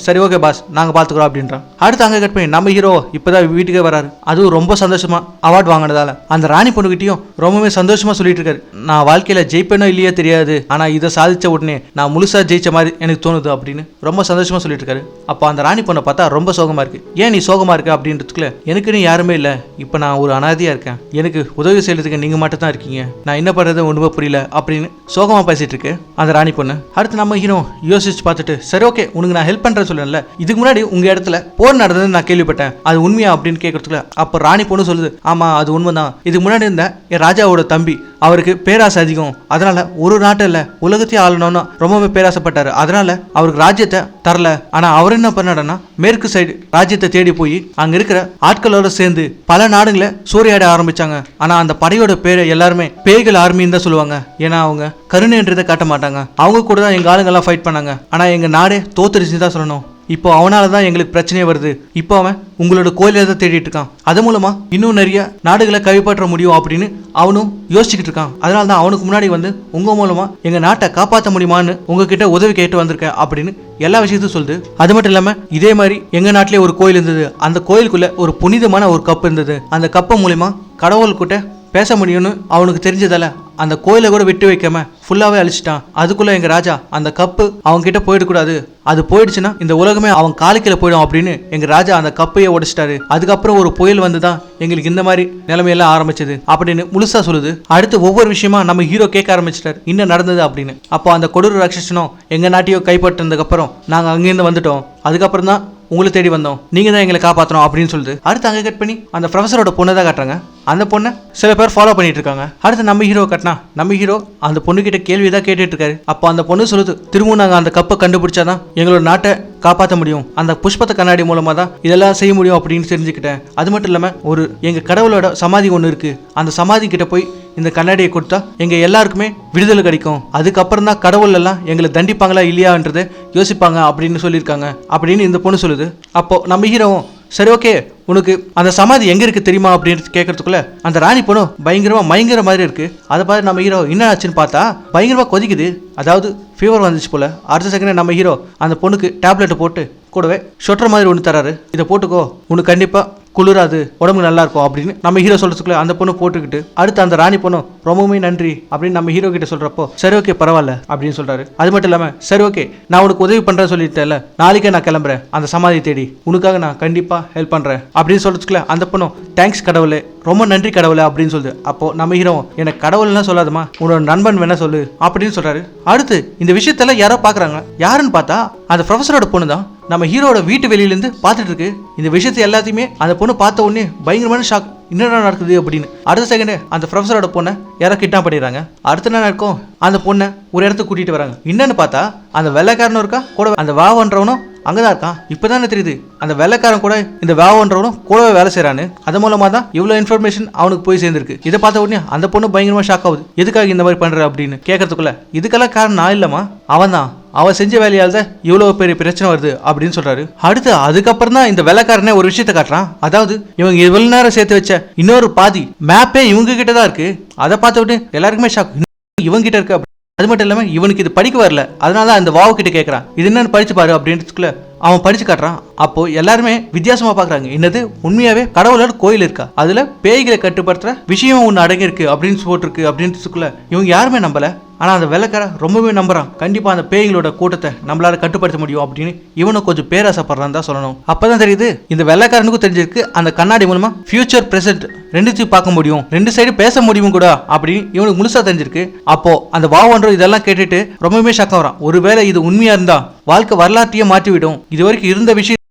சரி ஓகே பாஸ் நாங்க பாத்துக்கிறோம் அப்படின்றான். அடுத்து அங்க கட் பண்ணி நம்ம ஹீரோ இப்பதான் வீட்டுக்கே வராரு. அதுவும் ரொம்ப சந்தோஷமா அவார்ட் வாங்கினதால அந்த ராணி பொண்ணுகிட்டயும் ரொம்பவே சந்தோஷமா சொல்லிட்டு இருக்காரு. நான் வாழ்க்கையில ஜெயிப்பேனோ இல்லையே தெரியாது, ஆனா இதை சாதிச்ச உடனே நான் முழுசா ஜெயிச்ச மாதிரி எனக்கு தோணுது அப்படின்னு ரொம்ப சந்தோஷமா சொல்லிட்டு இருக்காரு. அப்போ அந்த ராணி பொண்ணை பார்த்தா ரொம்ப சோகமா இருக்கு. ஏன் நீ சோகமா இருக்க அப்படின்றதுக்குள்ள எனக்குன்னு யாருமே இல்ல, இப்ப நான் ஒரு அனாதையா இருக்கேன், எனக்கு உதவி செய்யறதுக்கு நீங்க மட்டும் தான் இருக்கீங்க, நான் என்ன பண்றது ஒண்ணுமே புரியல அப்படின்னு சோகமா பேசிட்டு இருக்கு அந்த ராணி பொண்ணு. அடுத்து நம்ம ஹீரோ யோசிச்சு பார்த்துட்டு சரி ஓகே உனக்கு நான் ஹெல்ப் பண்றேன்னு சொல்லல, இதுக்கு முன்னாடி உங்க இடத்துல போர் நடந்தது நான் கேள்விப்பட்டேன், அது உண்மையா அப்படின்னு கேட்கறதுக்குள்ள அப்ப ராணி பொண்ணு சொல்லுது ஆமா அது உண்மைதான், இதுக்கு முன்னாடி இருந்த என் ராஜாவோட தம்பி அவருக்கு பேராசை அதிகம், அதனால ஒரு நாட்டு இல்ல உலகத்தையும் ஆளணும்னு ரொம்பவே பேராசைப்பட்டாரு, அதனால அவருக்கு ராஜ்யத்தை தரல. ஆனா அவர் என்ன பண்ணாருன்னா மேற்கு சைடு ராஜ்யத்தை தேடி போய் அங்க இருக்கிற ஆட்களோட சேர்ந்து பல நாடுகளை சூறையாட ஆரம்பிச்சாங்க. ஆனா அந்த படையோட பேரை எல்லாருமே பேய்கள் ஆர்மின்னு தான் சொல்லுவாங்க, ஏன்னா அவங்க கருணைன்றதை காட்ட மாட்டாங்க. அவங்க கூட தான் எங்க ஆளுங்கெல்லாம் ஃபைட் பண்ணாங்க, ஆனா எங்க நாடே தோத்துருச்சுன்னு தான் சொல்லணும். இப்போ அவனால தான் எங்களுக்கு பிரச்சனையே வருது, இப்போ அவன் உங்களோட கோயிலை தான் தேடிட்டு இருக்கான், அது மூலமா இன்னும் நிறைய நாடுகளை கைப்பற்ற முடியும் அப்படின்னு அவனும் யோசிச்சுக்கிட்டு இருக்கான். அதனால தான் அவனுக்கு முன்னாடி வந்து உங்க மூலமா எங்க நாட்டை காப்பாற்ற முடியுமான்னு உங்ககிட்ட உதவி கேட்டு வந்திருக்கேன் அப்படின்னு எல்லா விஷயத்தையும் சொல்லுது. அது மட்டும் இல்லாம இதே மாதிரி எங்க நாட்டிலே ஒரு கோயில் இருந்தது, அந்த கோயிலுக்குள்ள ஒரு புனிதமான ஒரு கப்பு இருந்தது, அந்த கப்பு மூலியமா கடவுள்கிட்ட பேச முடியும்னு அவனுக்கு தெரிஞ்சதால அந்த கோயிலை கூட விட்டு வைக்காம ஃபுல்லாவே அழிச்சிட்டான். அதுக்குள்ள எங்க ராஜா அந்த கப்பு அவங்க கிட்ட போயிடக்கூடாது, அது போயிடுச்சுன்னா இந்த உலகமே அவன் காலுக்கில போயிடும் அப்படின்னு எங்க ராஜா அந்த கப்பையை உடைச்சிட்டாரு. அதுக்கப்புறம் ஒரு புயல் வந்துதான் எங்களுக்கு இந்த மாதிரி நிலைமையெல்லாம் ஆரம்பிச்சது அப்படின்னு முழுசா சொல்லுது. அடுத்து ஒவ்வொரு விஷயமா நம்ம ஹீரோ கேட்க ஆரம்பிச்சிட்டாரு என்ன நடந்தது அப்படின்னு. அப்போ அந்த கொடூர ராட்சசனும் எங்க நாட்டையோ கைப்பற்றினதுக்கு அப்புறம் நாங்க அங்கிருந்து வந்துட்டோம், அதுக்கப்புறம் தான் உங்களை தேடி வந்தோம், நீங்க தான் எங்களை காப்பாற்றணும் அப்படின்னு சொல்லுது. அடுத்து அங்கே கட் பண்ணி அந்த ப்ரொஃபஸரோட பொண்ணை தான் காட்டுறாங்க. அந்த பொண்ணை சில பேர் ஃபாலோ பண்ணிட்டு இருக்காங்க. அடுத்து நம்ம ஹீரோ கட்டினா நம்ம ஹீரோ அந்த பொண்ணுகிட்ட கேள்விதான் கேட்டுட்டு இருக்காரு. அப்போ அந்த பொண்ணு சொல்லுது திரும்ப நாங்கள் அந்த கப்பை கண்டுபிடிச்சாதான் எங்களோட நாட்டை காப்பாற்ற முடியும், அந்த புஷ்பத்தை கண்ணாடி மூலமா தான் இதெல்லாம் செய்ய முடியும் அப்படின்னு தெரிஞ்சுக்கிட்டேன். அது மட்டும் இல்லாம ஒரு எங்க கடவுளோட சமாதி ஒன்று இருக்கு, அந்த சமாதி கிட்ட போய் இந்த கண்ணாடியை கொடுத்தா எங்க எல்லாருக்குமே விடுதலை கிடைக்கும், அதுக்கப்புறம் தான் கடவுள் எல்லாம் எங்களை தண்டிப்பாங்களா இல்லையான்றதை யோசிப்பாங்க அப்படின்னு சொல்லியிருக்காங்க அப்படின்னு இந்த பொண்ணு சொல்லுது. அப்போ நம்ம ஹீரோவும் சரி ஓகே உனக்கு அந்த சமாதி எங்க இருக்கு தெரியுமா அப்படின்னு கேட்கறதுக்குள்ள அந்த ராணி பொண்ணு பயங்கரமா மயங்கிற மாதிரி இருக்கு. அதை பார்த்து நம்ம ஹீரோ என்ன ஆச்சுன்னு பார்த்தா பயங்கரமா கொதிக்குது, அதாவது ஃபீவர் வந்துச்சு போல. அடுத்த செகண்ட் நம்ம ஹீரோ அந்த பொண்ணுக்கு டேப்லெட் போட்டு கூடவே சொட்டுற மாதிரி ஒன்று தராரு, இதை போட்டுக்கோ உனக்கு கண்டிப்பா குளிராது உடம்புக்கு நல்லா இருக்கும் அப்படின்னு நம்ம ஹீரோ சொல்றதுக்குள்ள அந்த பொண்ணு போட்டுக்கிட்டு அடுத்து அந்த ராணி பொண்ணு ரொம்பவுமே நன்றி அப்படின்னு நம்ம ஹீரோ கிட்ட சொல்றப்போ சரி ஓகே பரவாயில்ல அப்படின்னு சொல்றாரு. அது மட்டும் இல்லாம சரி ஓகே நான் உனக்கு உதவி பண்றேன்னு சொல்லிட்டேன்ல, நாளைக்கே நான் கிளம்புறேன் அந்த சமாதி தேடி, உனக்காக நான் கண்டிப்பா ஹெல்ப் பண்றேன் அப்படின்னு சொல்றதுக்குள்ள அந்த பொண்ணு தேங்க்ஸ் கடவுளே, ரொம்ப நன்றி கடவுளே அப்படின்னு சொல்லுது. அப்போ நம்ம ஹீரோ எனக்கு கடவுள்லாம் சொல்லாதமா உன்னோட நண்பன் வேணா சொல்லு அப்படின்னு சொல்றாரு. அடுத்து இந்த விஷயத்தெல்லாம் யாரோ பாக்குறாங்க, யாருன்னு பார்த்தா அந்த ப்ரொஃபஸரோட பொண்ணு தான் நம்ம ஹீரோட வீட்டு வெளியிலேருந்து பார்த்துட்டு இருக்கு. இந்த விஷயத்தை எல்லாத்தையுமே அந்த பொண்ணு பார்த்த உடனே பயங்கரமான ஷாக், என்னடா நடக்குது அப்படின்னு. அடுத்த செகண்ட் அந்த ப்ரொஃபஸரோட பொண்ணை யாரோ கிட்னாப் பண்ணிடுறாங்க. அடுத்த நாள் நடக்கும் அந்த பொண்ணை ஒரு இடத்துக்கு கூட்டிட்டு வராங்க. என்னன்னு பார்த்தா அந்த வெள்ளைக்காரனும் இருக்கா கூட அந்த வாவன்றவனும் அங்கதான் இருக்கான். இப்பதானே தெரியுது அந்த வெள்ளைக்காரன் கூட இந்த வாவன்றவனும் கூடவே வேலை செய்யறான்னு. அது மூலமா தான் இவ்வளவு இன்ஃபர்மேஷன் அவனுக்கு போய் சேர்ந்திருக்கு. இதை பார்த்த உடனே அந்த பொண்ணு பயங்கரமா ஷாக் ஆகுது, எதுக்காக இந்த மாதிரி பண்ற அப்படின்னு கேட்கறதுக்குள்ள இதுக்கெல்லாம் காரணம் நான் இல்லம்மா, அவன் தான், அவன் செஞ்ச வேலையால் தான் இவ்வளவு பெரிய பிரச்சனை வருது அப்படின்னு சொல்றாரு. அடுத்து அதுக்கப்புறம் தான் இந்த வெள்ளைக்காரனே ஒரு விஷயத்த காட்டுறான், அதாவது இவங்க இவ்வளவு நேரம் சேர்த்து வச்ச இன்னொரு பாதி மேப்பே இவங்க கிட்ட தான் இருக்கு. அதை பார்த்த உடனே எல்லாருக்குமே ஷாக், இவங்க கிட்ட இருக்கு. அது மட்டும் இல்லாம இவனுக்கு இது படிக்க வரல, அதனால அந்த வாவு கிட்ட கேட்கறான் இது என்னன்னு படிச்சு பாரு அப்படின்றதுக்குள்ள அவன் படிச்சு காட்டுறான். அப்போ எல்லாருமே வித்தியாசமா பாக்குறாங்க, என்னது உண்மையாவே கடவுளோட கோயில் இருக்கா, அதுல பேய்களை கட்டுப்படுத்துற விஷயம் ஒண்ணு அடங்கி இருக்கு அப்படின்னு போட்டிருக்கு அப்படின்றதுக்குள்ள இவங்க யாருமே நம்பல. ஆனா அந்த வெள்ளைக்கார ரொம்பவே நம்புறான், கண்டிப்பா அந்த பேய்களோட கூட்டத்தை நம்மளால கட்டுப்படுத்த முடியும் அப்படின்னு இவனும் கொஞ்சம் பேராசைப்படுறான்னு தான் சொல்லணும். அப்பதான் தெரியுது இந்த வெள்ளைக்காரனுக்கும் தெரிஞ்சிருக்கு அந்த கண்ணாடி மூலமா ஃபியூச்சர் பிரசன்ட் ரெண்டுத்தையும் பார்க்க முடியும், ரெண்டு சைடு பேச முடியும் கூட அப்படின்னு இவனுக்கு முழுசா தெரிஞ்சிருக்கு. அப்போ அந்த வாவன்றோம் இதெல்லாம் கேட்டுட்டு ரொம்பவே ஷாக் ஆகுறான், ஒருவேளை இது உண்மையா இருந்தா வாழ்க்கை வரலாற்றையே மாற்றிவிடும், இது வரைக்கும் இருந்த விஷயம்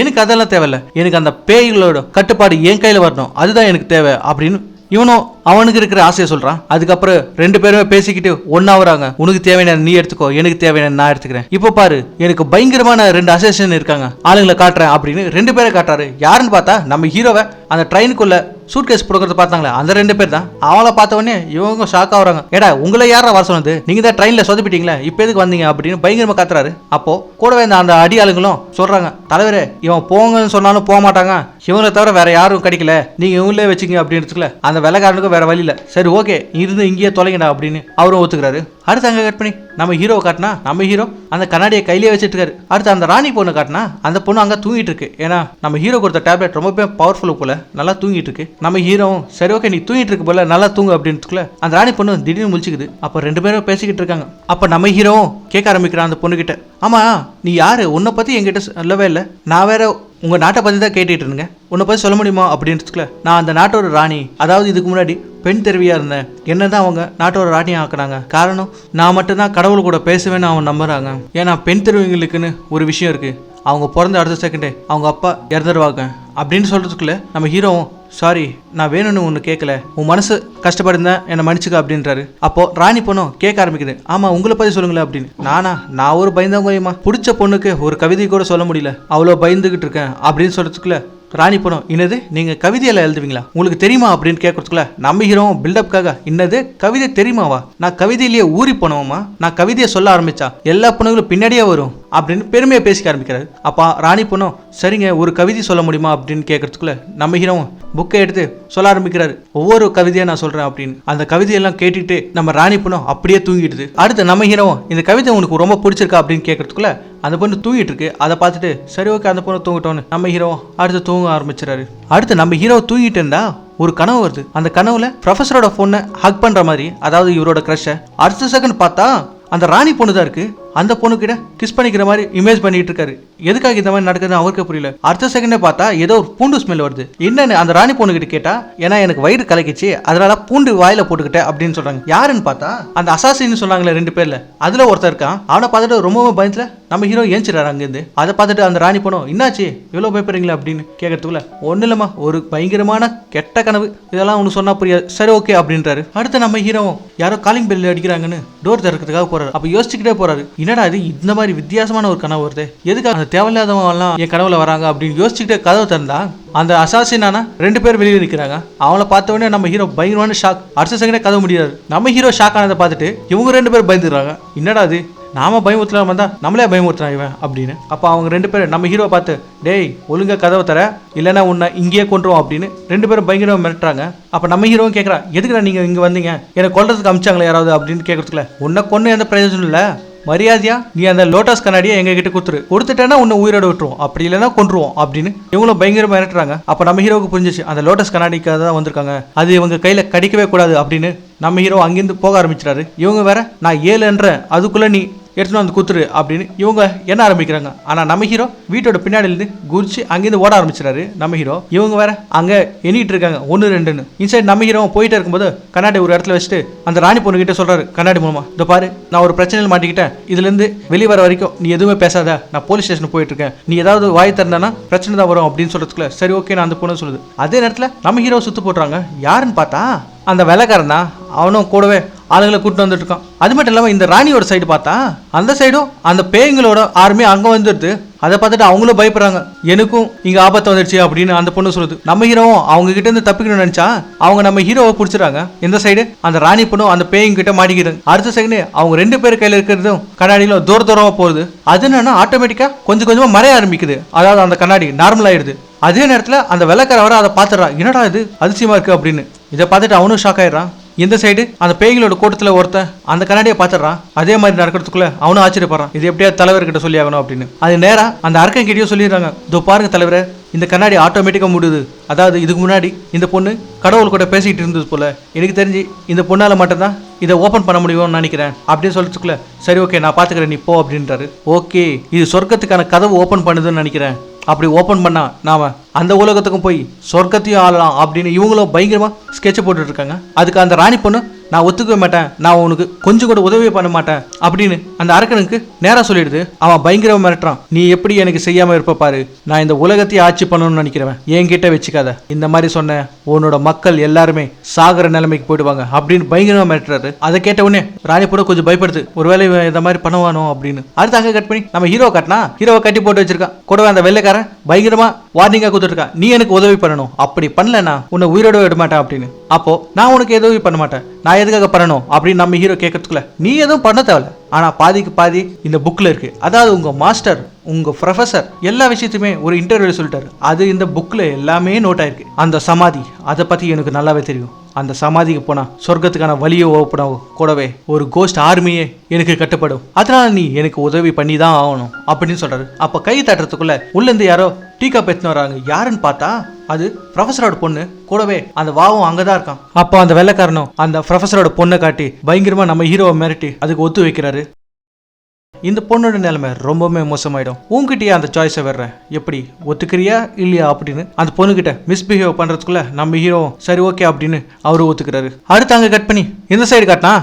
எனக்கு அதெல்லாம் தேவையில்ல, எனக்கு அந்த பேய்களோட கட்டுப்பாடு என் கையில வரணும், அதுதான் எனக்கு தேவை அப்படின்னு இவனும் அவனுக்கு இருக்கிற ஆசையை சொல்றான். அதுக்கப்புறம் ரெண்டு பேருமே பேசிக்கிட்டு ஒன்னாவறாங்க, உனக்கு தேவையான நீ எடுத்துக்கோ, எனக்கு தேவையான நான் எடுத்துக்கிறேன், இப்போ பாரு எனக்கு பயங்கரமான ரெண்டு அசோசியேஷன் இருக்காங்க, ஆளுங்களை காட்டுறேன் அப்படின்னு ரெண்டு பேரை காட்டுறாரு. யாருன்னு பார்த்தா நம்ம ஹீரோவை அந்த ட்ரெயினுக்குள்ள சூட்கேஸ் போடுறத பார்த்தாங்களே அந்த ரெண்டு பேர் தான். அவளை பார்த்த உடனே இவங்க ஷாக் ஆகுறாங்க, ஏடா உங்களை யாரா வர சொன்னது, நீங்க தான் ட்ரெயின்ல சொதப்பிட்டீங்களா, இப்போ எதுக்கு வந்தீங்க அப்படின்னு பயங்கரமா காத்துறாரு. அப்போ கூடவே அந்த அடி ஆளுங்களும் சொல்றாங்க, தலைவரே இவன் போங்கன்னு சொன்னாலும் போக மாட்டாங்க, இவங்களை தவிர வேற யாரும் கிடைக்கல, நீங்க இவங்களே வச்சுங்க அப்படின்றதுக்குள்ள அந்த வெள்ளைக்காரனுக்கும் வேற வழி இல்ல, சரி ஓகே இருந்து இங்கேயே தொலைங்கடா அப்படின்னு அவரும் ஒத்துக்கிறாரு. அடுத்து அங்க கட் பண்ணி நம்ம ஹீரோ காட்டினா நம்ம ஹீரோ அந்த கண்ணாடியை கையிலே வச்சுட்டு இருக்காரு. அடுத்து அந்த ராணி பொண்ணு காட்டினா அந்த பொண்ணு அங்க தூங்கிட்டு இருக்கு. ஏன்னா நம்ம ஹீரோ கொடுத்த டேப்லெட் ரொம்பவே பவர்ஃபுல் போல, நல்லா தூங்கிட்டு இருக்கு. நம்ம ஹீரோவும் சரி ஓகே நீ தூங்கிட்டு இருக்கு போல, நல்லா தூங்கு அப்படின்றதுக்குள்ள அந்த ராணி பொண்ணு திடீர்னு முழிச்சுக்குது. அப்ப 2 பேரும் பேசிக்கிட்டு இருக்காங்க. அப்ப நம்ம ஹீரோவும் கேட்க ஆரம்பிக்கிறான் அந்த பொண்ணு கிட்ட, ஆமா நீ யாரு, உன்னை பத்தி என்கிட்ட சொல்லவே இல்லை, நான் வேற உங்க நாட்டை பத்தி தான் கேட்டுட்டு இருந்தேன், உன்னை பத்தி சொல்ல முடியுமா அப்படின்றதுக்குள்ள நான் அந்த நாட்டோட ராணி, அதாவது இதுக்கு முன்னாடி பெண் தெருவியா இருந்தேன், என்னதான் அவங்க நாட்டோட ராணியா ஆக்குறாங்க, காரணம் நான் மட்டும்தான் கடவுள் கூட பேசுவேன்னு அவங்க நம்புறாங்க. ஏன்னா பெண் தெருவிங்களுக்குன்னு ஒரு விஷயம் இருக்கு, அவங்க பிறந்த அடுத்த செகண்டே அவங்க அப்பா இறந்துருவாங்க அப்படின்னு சொல்றதுக்குள்ள நம்ம ஹீரோவும் சாரி நான் வேணும்னு ஒன்று கேட்கல, உன் மனசு கஷ்டப்படுந்தேன் என்னை மன்னிச்சுக்க அப்படின்றாரு. அப்போ ராணி பொண்ணும் கேட்க ஆரம்பிக்குது, ஆமா உங்களை பத்தி சொல்லுங்களேன் அப்படின்னு. நான் ஒரு பயந்தவங்கம்மா, பிடிச்ச பொண்ணுக்கு ஒரு கவிதை கூட சொல்ல முடியல, அவ்வளோ பயந்துகிட்டு இருக்கேன் அப்படின்னு சொல்றதுக்குள்ள ராணி பொண்ணும் இன்னது நீங்க கவிதையெல்லாம் எழுதுவீங்களா, உங்களுக்கு தெரியுமா அப்படின்னு கேட்கறதுக்குள்ள நம்ம ஹீரோ பில்டப்காக இன்னது கவிதை தெரியுமாவா, நான் கவிதையிலேயே ஊறி போனோமா, நான் கவிதையை சொல்ல ஆரம்பிச்சா எல்லா பொண்ணுங்களும் பின்னாடியே வரும் அப்படின்னு பெருமையை பேசிக்க ஆரம்பிக்கிறாரு. அப்பா ராணி பொண்ணும் சரிங்க ஒரு கவிதை சொல்ல முடியுமா அப்படின்னு கேட்கறதுக்குள்ள நம்ம ஹீரோ புக்கை எடுத்து சொல்ல ஆரம்பிக்கிறாரு, ஒவ்வொரு கவிதையா நான் சொல்றேன் அப்படின்னு. அந்த கவிதையெல்லாம் கேட்டுட்டு நம்ம ராணி பொண்ணும் அப்படியே தூங்கிடுது. அடுத்து நம்ம ஹீரோ இந்த கவிதை உனக்கு ரொம்ப பிடிச்சிருக்கா அப்படின்னு கேட்கறதுக்குள்ள அந்த பொண்ணு தூங்கிட்டு இருக்கு. அதை பார்த்துட்டு சரி ஓகே அந்த பொண்ணு தூங்கிட்டோன்னு நம்ம ஹீரோ அடுத்து தூங்க ஆரம்பிச்சிடாரு. அடுத்து நம்ம ஹீரோ தூங்கிட்டு இருந்தா ஒரு கனவு வருது. அந்த கனவுல ப்ரொஃபஸரோட பொண்ணை ஹக் பண்ற மாதிரி, அதாவது இவரோட கிரஷை, அடுத்த செகண்ட் பார்த்தா அந்த ராணி பொண்ணு தான் இருக்கு. அந்த பொண்ணு கிட்ட கிஸ் பண்ணிக்கிற மாதிரி இமேஜ் பண்ணிட்டு இருக்காரு. எதுக்காக இந்த மாதிரி நடக்குதுன்னு அவருக்கு புரியல. அடுத்த செகண்டே பார்த்தா ஏதோ ஒரு பூண்டு ஸ்மெல் வருது. என்னன்னு அந்த ராணி பொண்ணு கிட்ட கேட்டா, ஏன்னா எனக்கு வயிறு கலக்கிச்சு அதனால பூண்டு வாயில போட்டுக்கிட்டேன் அப்படின்னு சொல்றாங்க. யாருன்னு பார்த்தா அந்த அசாசின்னு சொன்னாங்களே 2 பேர்ல அதுல ஒருத்தர் இருக்கான். அவனை பார்த்துட்டு ரொம்பவே பயத்துல நம்ம ஹீரோ ஏஞ்சிடாரு அங்கிருந்து. அதை பார்த்துட்டு அந்த ராணி பொண்ணும் என்னாச்சு இவ்வளவு பயப்படுறீங்களா அப்படின்னு கேட்கறதுக்குள்ள ஒண்ணு இல்லம்மா ஒரு பயங்கரமான கெட்ட கனவு, இதெல்லாம் ஒன்று சொன்னா புரியாது, சரி ஓகே அப்படின்றாரு. அடுத்து நம்ம ஹீரோ யாரோ காலிங் பெல் அடிக்கிறாங்கன்னு டோர் திறக்கிறதுக்காக போறாரு. அப்ப யோசிச்சுக்கிட்டே போறாரு, என்னடா இது இந்த மாதிரி வித்தியாசமான ஒரு கனவு வருது, எதுக்கு அந்த தேவையில்லாதவங்க எல்லாம் என் கனவுல வராங்க அப்படின்னு யோசிச்சுக்கிட்டே கதவை திறந்தா அந்த அசாசினான 2 பேர் வெளியே நிற்கிறாங்க. அவங்கள பார்த்த உடனே நம்ம ஹீரோ பயங்கரமான ஷாக். அடுத்த செகண்டே கதவு முடியாது. நம்ம ஹீரோ ஷாக் ஆனதை பார்த்துட்டு இவங்க 2 பேர் பயந்துடுறாங்க. என்னடா அது நாம பயமுறுத்தலாம் வந்தா நம்மளே பயமுறுத்துறான் இவன் அப்படின்னு. அப்போ அவங்க 2 பேரும் நம்ம ஹீரோ பார்த்து டேய் ஒழுங்கா கதவை தர இல்லைன்னா உன்னை இங்கேயே கொண்டுருவோம் அப்படின்னு 2 பேரும் பயங்கரமாக மிரட்டுறாங்க. அப்போ நம்ம ஹீரோவும் கேட்குறா எதுக்குடா நீங்கள் இங்கே வந்தீங்க, எனக்கு கொல்றதுக்கு அமிச்சாங்களா யாராவது அப்படின்னு கேட்கறதுக்குள்ள உன்னை கொண்டு எந்த பிரயோஜனம் இல்லை, மரியாதையா நீ அந்த லோட்டஸ் கண்ணாடியை எங்க கிட்ட கொடுத்துட்டேன்னா உன்னை உயிரோட விட்டுருவோம், அப்படி இல்லைன்னா கொண்டுருவோம் அப்படின்னு இவங்களும் பயங்கரமா மிரட்டுறாங்க. அப்ப நம்ம ஹீரோவுக்கு புரிஞ்சிச்சு அந்த லோட்டஸ் கண்ணாடிக்காக தான் வந்திருக்காங்க, அது இவங்க கையில கடிக்கவே கூடாது அப்படின்னு நம்ம ஹீரோ அங்கிருந்து போக ஆரம்பிச்சிட்டாரு. இவங்க வேற நான் 7 அதுக்குள்ள நீ எடுத்துன்னு வந்து குத்துரு அப்படின்னு இவங்க என்ன ஆரம்பிக்கிறாங்க. ஆனா நம்ம ஹீரோ வீட்டோட பின்னாடி இருந்து குதிச்சு அங்கிருந்து ஓட ஆரம்பிச்சிடாரு நம்ம ஹீரோ. இவங்க வேற அங்க எண்ணிட்டு இருக்காங்க 1 2ன்னு. இன்சைட் நம்ம ஹீரோ போயிட்டே இருக்கும்போது கண்ணாடி ஒரு இடத்துல வச்சுட்டு அந்த ராணி பொண்ணு கிட்ட சொல்றாரு கண்ணாடி மூலமா, இந்த பாரு நான் ஒரு பிரச்சனையில் மாட்டிக்கிட்டேன், இதுல இருந்து வெளியே வர வரைக்கும் நீ எதுவுமே பேசாத, நான் போலீஸ் ஸ்டேஷன் போயிட்டு இருக்கேன், நீ ஏதாவது வாய் திறந்தானா பிரச்சனை தான் வரும் அப்படின்னு சொல்றதுக்குள்ள சரி ஓகே நான் அந்த பொண்ணு சொல்லுது. அதே நேரத்துல நம்ம ஹீரோ சுத்து போட்டுறாங்க. யாருன்னு பார்த்தா அந்த வெள்ளைக்காரன் தான், அவனும் கூடவே ஆளுங்களை கூட்டு வந்துட்டு இருக்கான். அது மட்டும் இல்லாம இந்த ராணியோட சைடு பார்த்தா அந்த சைடும் அந்த பேய்களோட ஆர்மி அங்க வந்துடுது. அதை பார்த்துட்டு அவங்களும் பயப்படுறாங்க, எனக்கும் இங்க ஆபத்து வந்துடுச்சு அப்படின்னு அந்த பொண்ணு சொல்லுது. நம்ம ஹீரோவும் அவங்க கிட்ட இருந்து தப்பிக்கணும்னு நினைச்சா அவங்க நம்ம ஹீரோவை பிடிச்சிடறாங்க. இந்த சைடு அந்த ராணி பொண்ணும் அந்த பேய்ங்க கிட்ட மாட்டிக்கிறது. அடுத்த செகண்ட் அவங்க 2 பேர் கையில இருக்கிறதும் கண்ணாடியில தூரமா போகுது. அது என்னன்னா ஆட்டோமேட்டிக்கா கொஞ்சம் கொஞ்சமா மறைய ஆரம்பிக்குது, அதாவது அந்த கண்ணாடி நார்மல் ஆயிடுது. அதே நேரத்துல அந்த வெள்ளைக்கார வர அதை பாத்துறான், என்னடா இது அதிசயமா இருக்கு அப்படின்னு. இதை பார்த்துட்டு அவனும் ஷாக் ஆயிடுறான். இந்த சைடு அந்த பேய்களோட கூட்டத்துல ஒருத்தன் அந்த கண்ணாடியை பாத்துறான். அதே மாதிரி நடக்கிறதுக்குள்ள அவனும் ஆச்சரியப்படுறான், இது எப்படியா தலைவர்கிட்ட சொல்லி ஆகணும் அப்படின்னு. அது நேரா அந்த அரக்கன் கிட்டயும் சொல்லிடுறாங்க, இதோ பாருங்க தலைவரை இந்த கண்ணாடி ஆட்டோமேட்டிக்கா மூடுது, அதாவது இதுக்கு முன்னாடி இந்த பொண்ணு கடவுள் கூட பேசிக்கிட்டு இருந்தது போல, எனக்கு தெரிஞ்சு இந்த பொண்ணால மட்டும்தான் இதை ஓப்பன் பண்ண முடியும்னு நினைக்கிறேன் அப்படின்னு சொல்றதுக்குள்ள சரி ஓகே நான் பாத்துக்கிறேன் நீ போ அப்படின்றாரு. ஓகே இது சொர்க்கத்துக்கான கதவு ஓப்பன் பண்ணுதுன்னு நினைக்கிறேன், அப்படி ஓப்பன் பண்ணா நாம அந்த உலகத்துக்கும் போய் சொர்க்கத்தையும் ஆளலாம் அப்படின்னு இவங்களும் பயங்கரமா ஸ்கெட்ச் போட்டுட்டு இருக்காங்க. அதுக்கு அந்த ராணி பொண்ணு நான் ஒத்துக்கவே மாட்டேன், நான் உனக்கு கொஞ்சம் கூட உதவியே பண்ண மாட்டேன் அப்படின்னு அந்த அரக்கனுக்கு நேரா சொல்லிடுது. அவன் பயங்கரமா மிரட்டுறான், நீ எப்படி எனக்கு செய்யாம இருப்ப பாரு, நான் இந்த உலகத்தையே ஆட்சி பண்ணணும்னு நினைக்கிறவன், என்கிட்ட வச்சுக்காத, இந்த மாதிரி சொன்ன உன்னோட மக்கள் எல்லாருமே சாகர நிலைமைக்கு போயிடுவாங்க அப்படின்னு பயங்கரமா மிரட்டுறாரு. அதை கேட்ட உடனே ராணி பொண்ணு கொஞ்சம் பயப்படுது, ஒருவேளை இந்த மாதிரி பண்ணுவானோ அப்படின்னு. அடுத்து அங்க கட் பண்ணி நம்ம ஹீரோ காட்டினா ஹீரோவை கட்டி போட்டு வச்சிருக்கான். கூடவே அந்த வெள்ளைக்காரன் பயங்கரமா வார்னிங்கா கொடுத்துருக்கான், நீ எனக்கு உதவி பண்ணணும், அப்படி பண்ணலன்னா உன்னை உயிரோட விட மாட்டேன் அப்படின்னு. அப்போ நான் உனக்கு எதுவும் பண்ண மாட்டேன், நான் எதுக்காக பண்ணணும் அப்படின்னு நம்ம ஹீரோ கேட்கறதுக்குள்ள நீ எதுவும் பண்ண தேவையில்ல, ஆனா பாதிக்கு பாதி இந்த புக்ல இருக்கு, அதாவது உங்க மாஸ்டர் உங்க ப்ரொஃபசர் எல்லா விஷயத்தையுமே ஒரு இன்டர்வியூல சொல்லிட்டாரு, அது இந்த புக்ல எல்லாமே நோட் ஆயிருக்கு. அந்த சமாதி அதை பத்தி எனக்கு நல்லாவே தெரியும், அந்த சமாதிக்கு போனா சொர்க்கத்துக்கான வழியை ஓப்பனாகும், கூடவே ஒரு கோஸ்ட் ஆர்மியே எனக்கு கட்டுப்படும், அதனால நீ எனக்கு உதவி பண்ணி தான் ஆகணும் அப்படின்னு சொல்றாரு. அப்ப கை தட்டுறதுக்குள்ள உள்ள இருந்து யாரோ டீ கப் எடுத்துன்னு வராங்க. யாருன்னு பார்த்தா அது ப்ரொஃபஸரோட பொண்ணு, கூடவே அந்த வாவும் அங்கதான் இருக்கான். அப்போ அந்த வெள்ளைக்காரனும் அந்த ப்ரொஃபஸரோட பொண்ணை காட்டி பயங்கரமா நம்ம ஹீரோவை மிரட்டி அதுக்கு ஒத்து வைக்கிறாரு. இந்த பொண்ணோட நிலைமை ரொம்பவுமே மோசமாயிடும். உங்ககிட்டயே அந்த சாய்ஸை வர்றேன், எப்படி ஒத்துக்கிறியா இல்லையா அப்படின்னு அந்த பொண்ணுகிட்ட மிஸ்பிஹேவ் பண்றதுக்குள்ள நம்ம ஹீரோ சரி ஓகே அப்படின்னு அவரு ஒத்துக்கிறாரு. அடுத்து அங்க கட் பண்ணி இந்த சைடு காட்டினா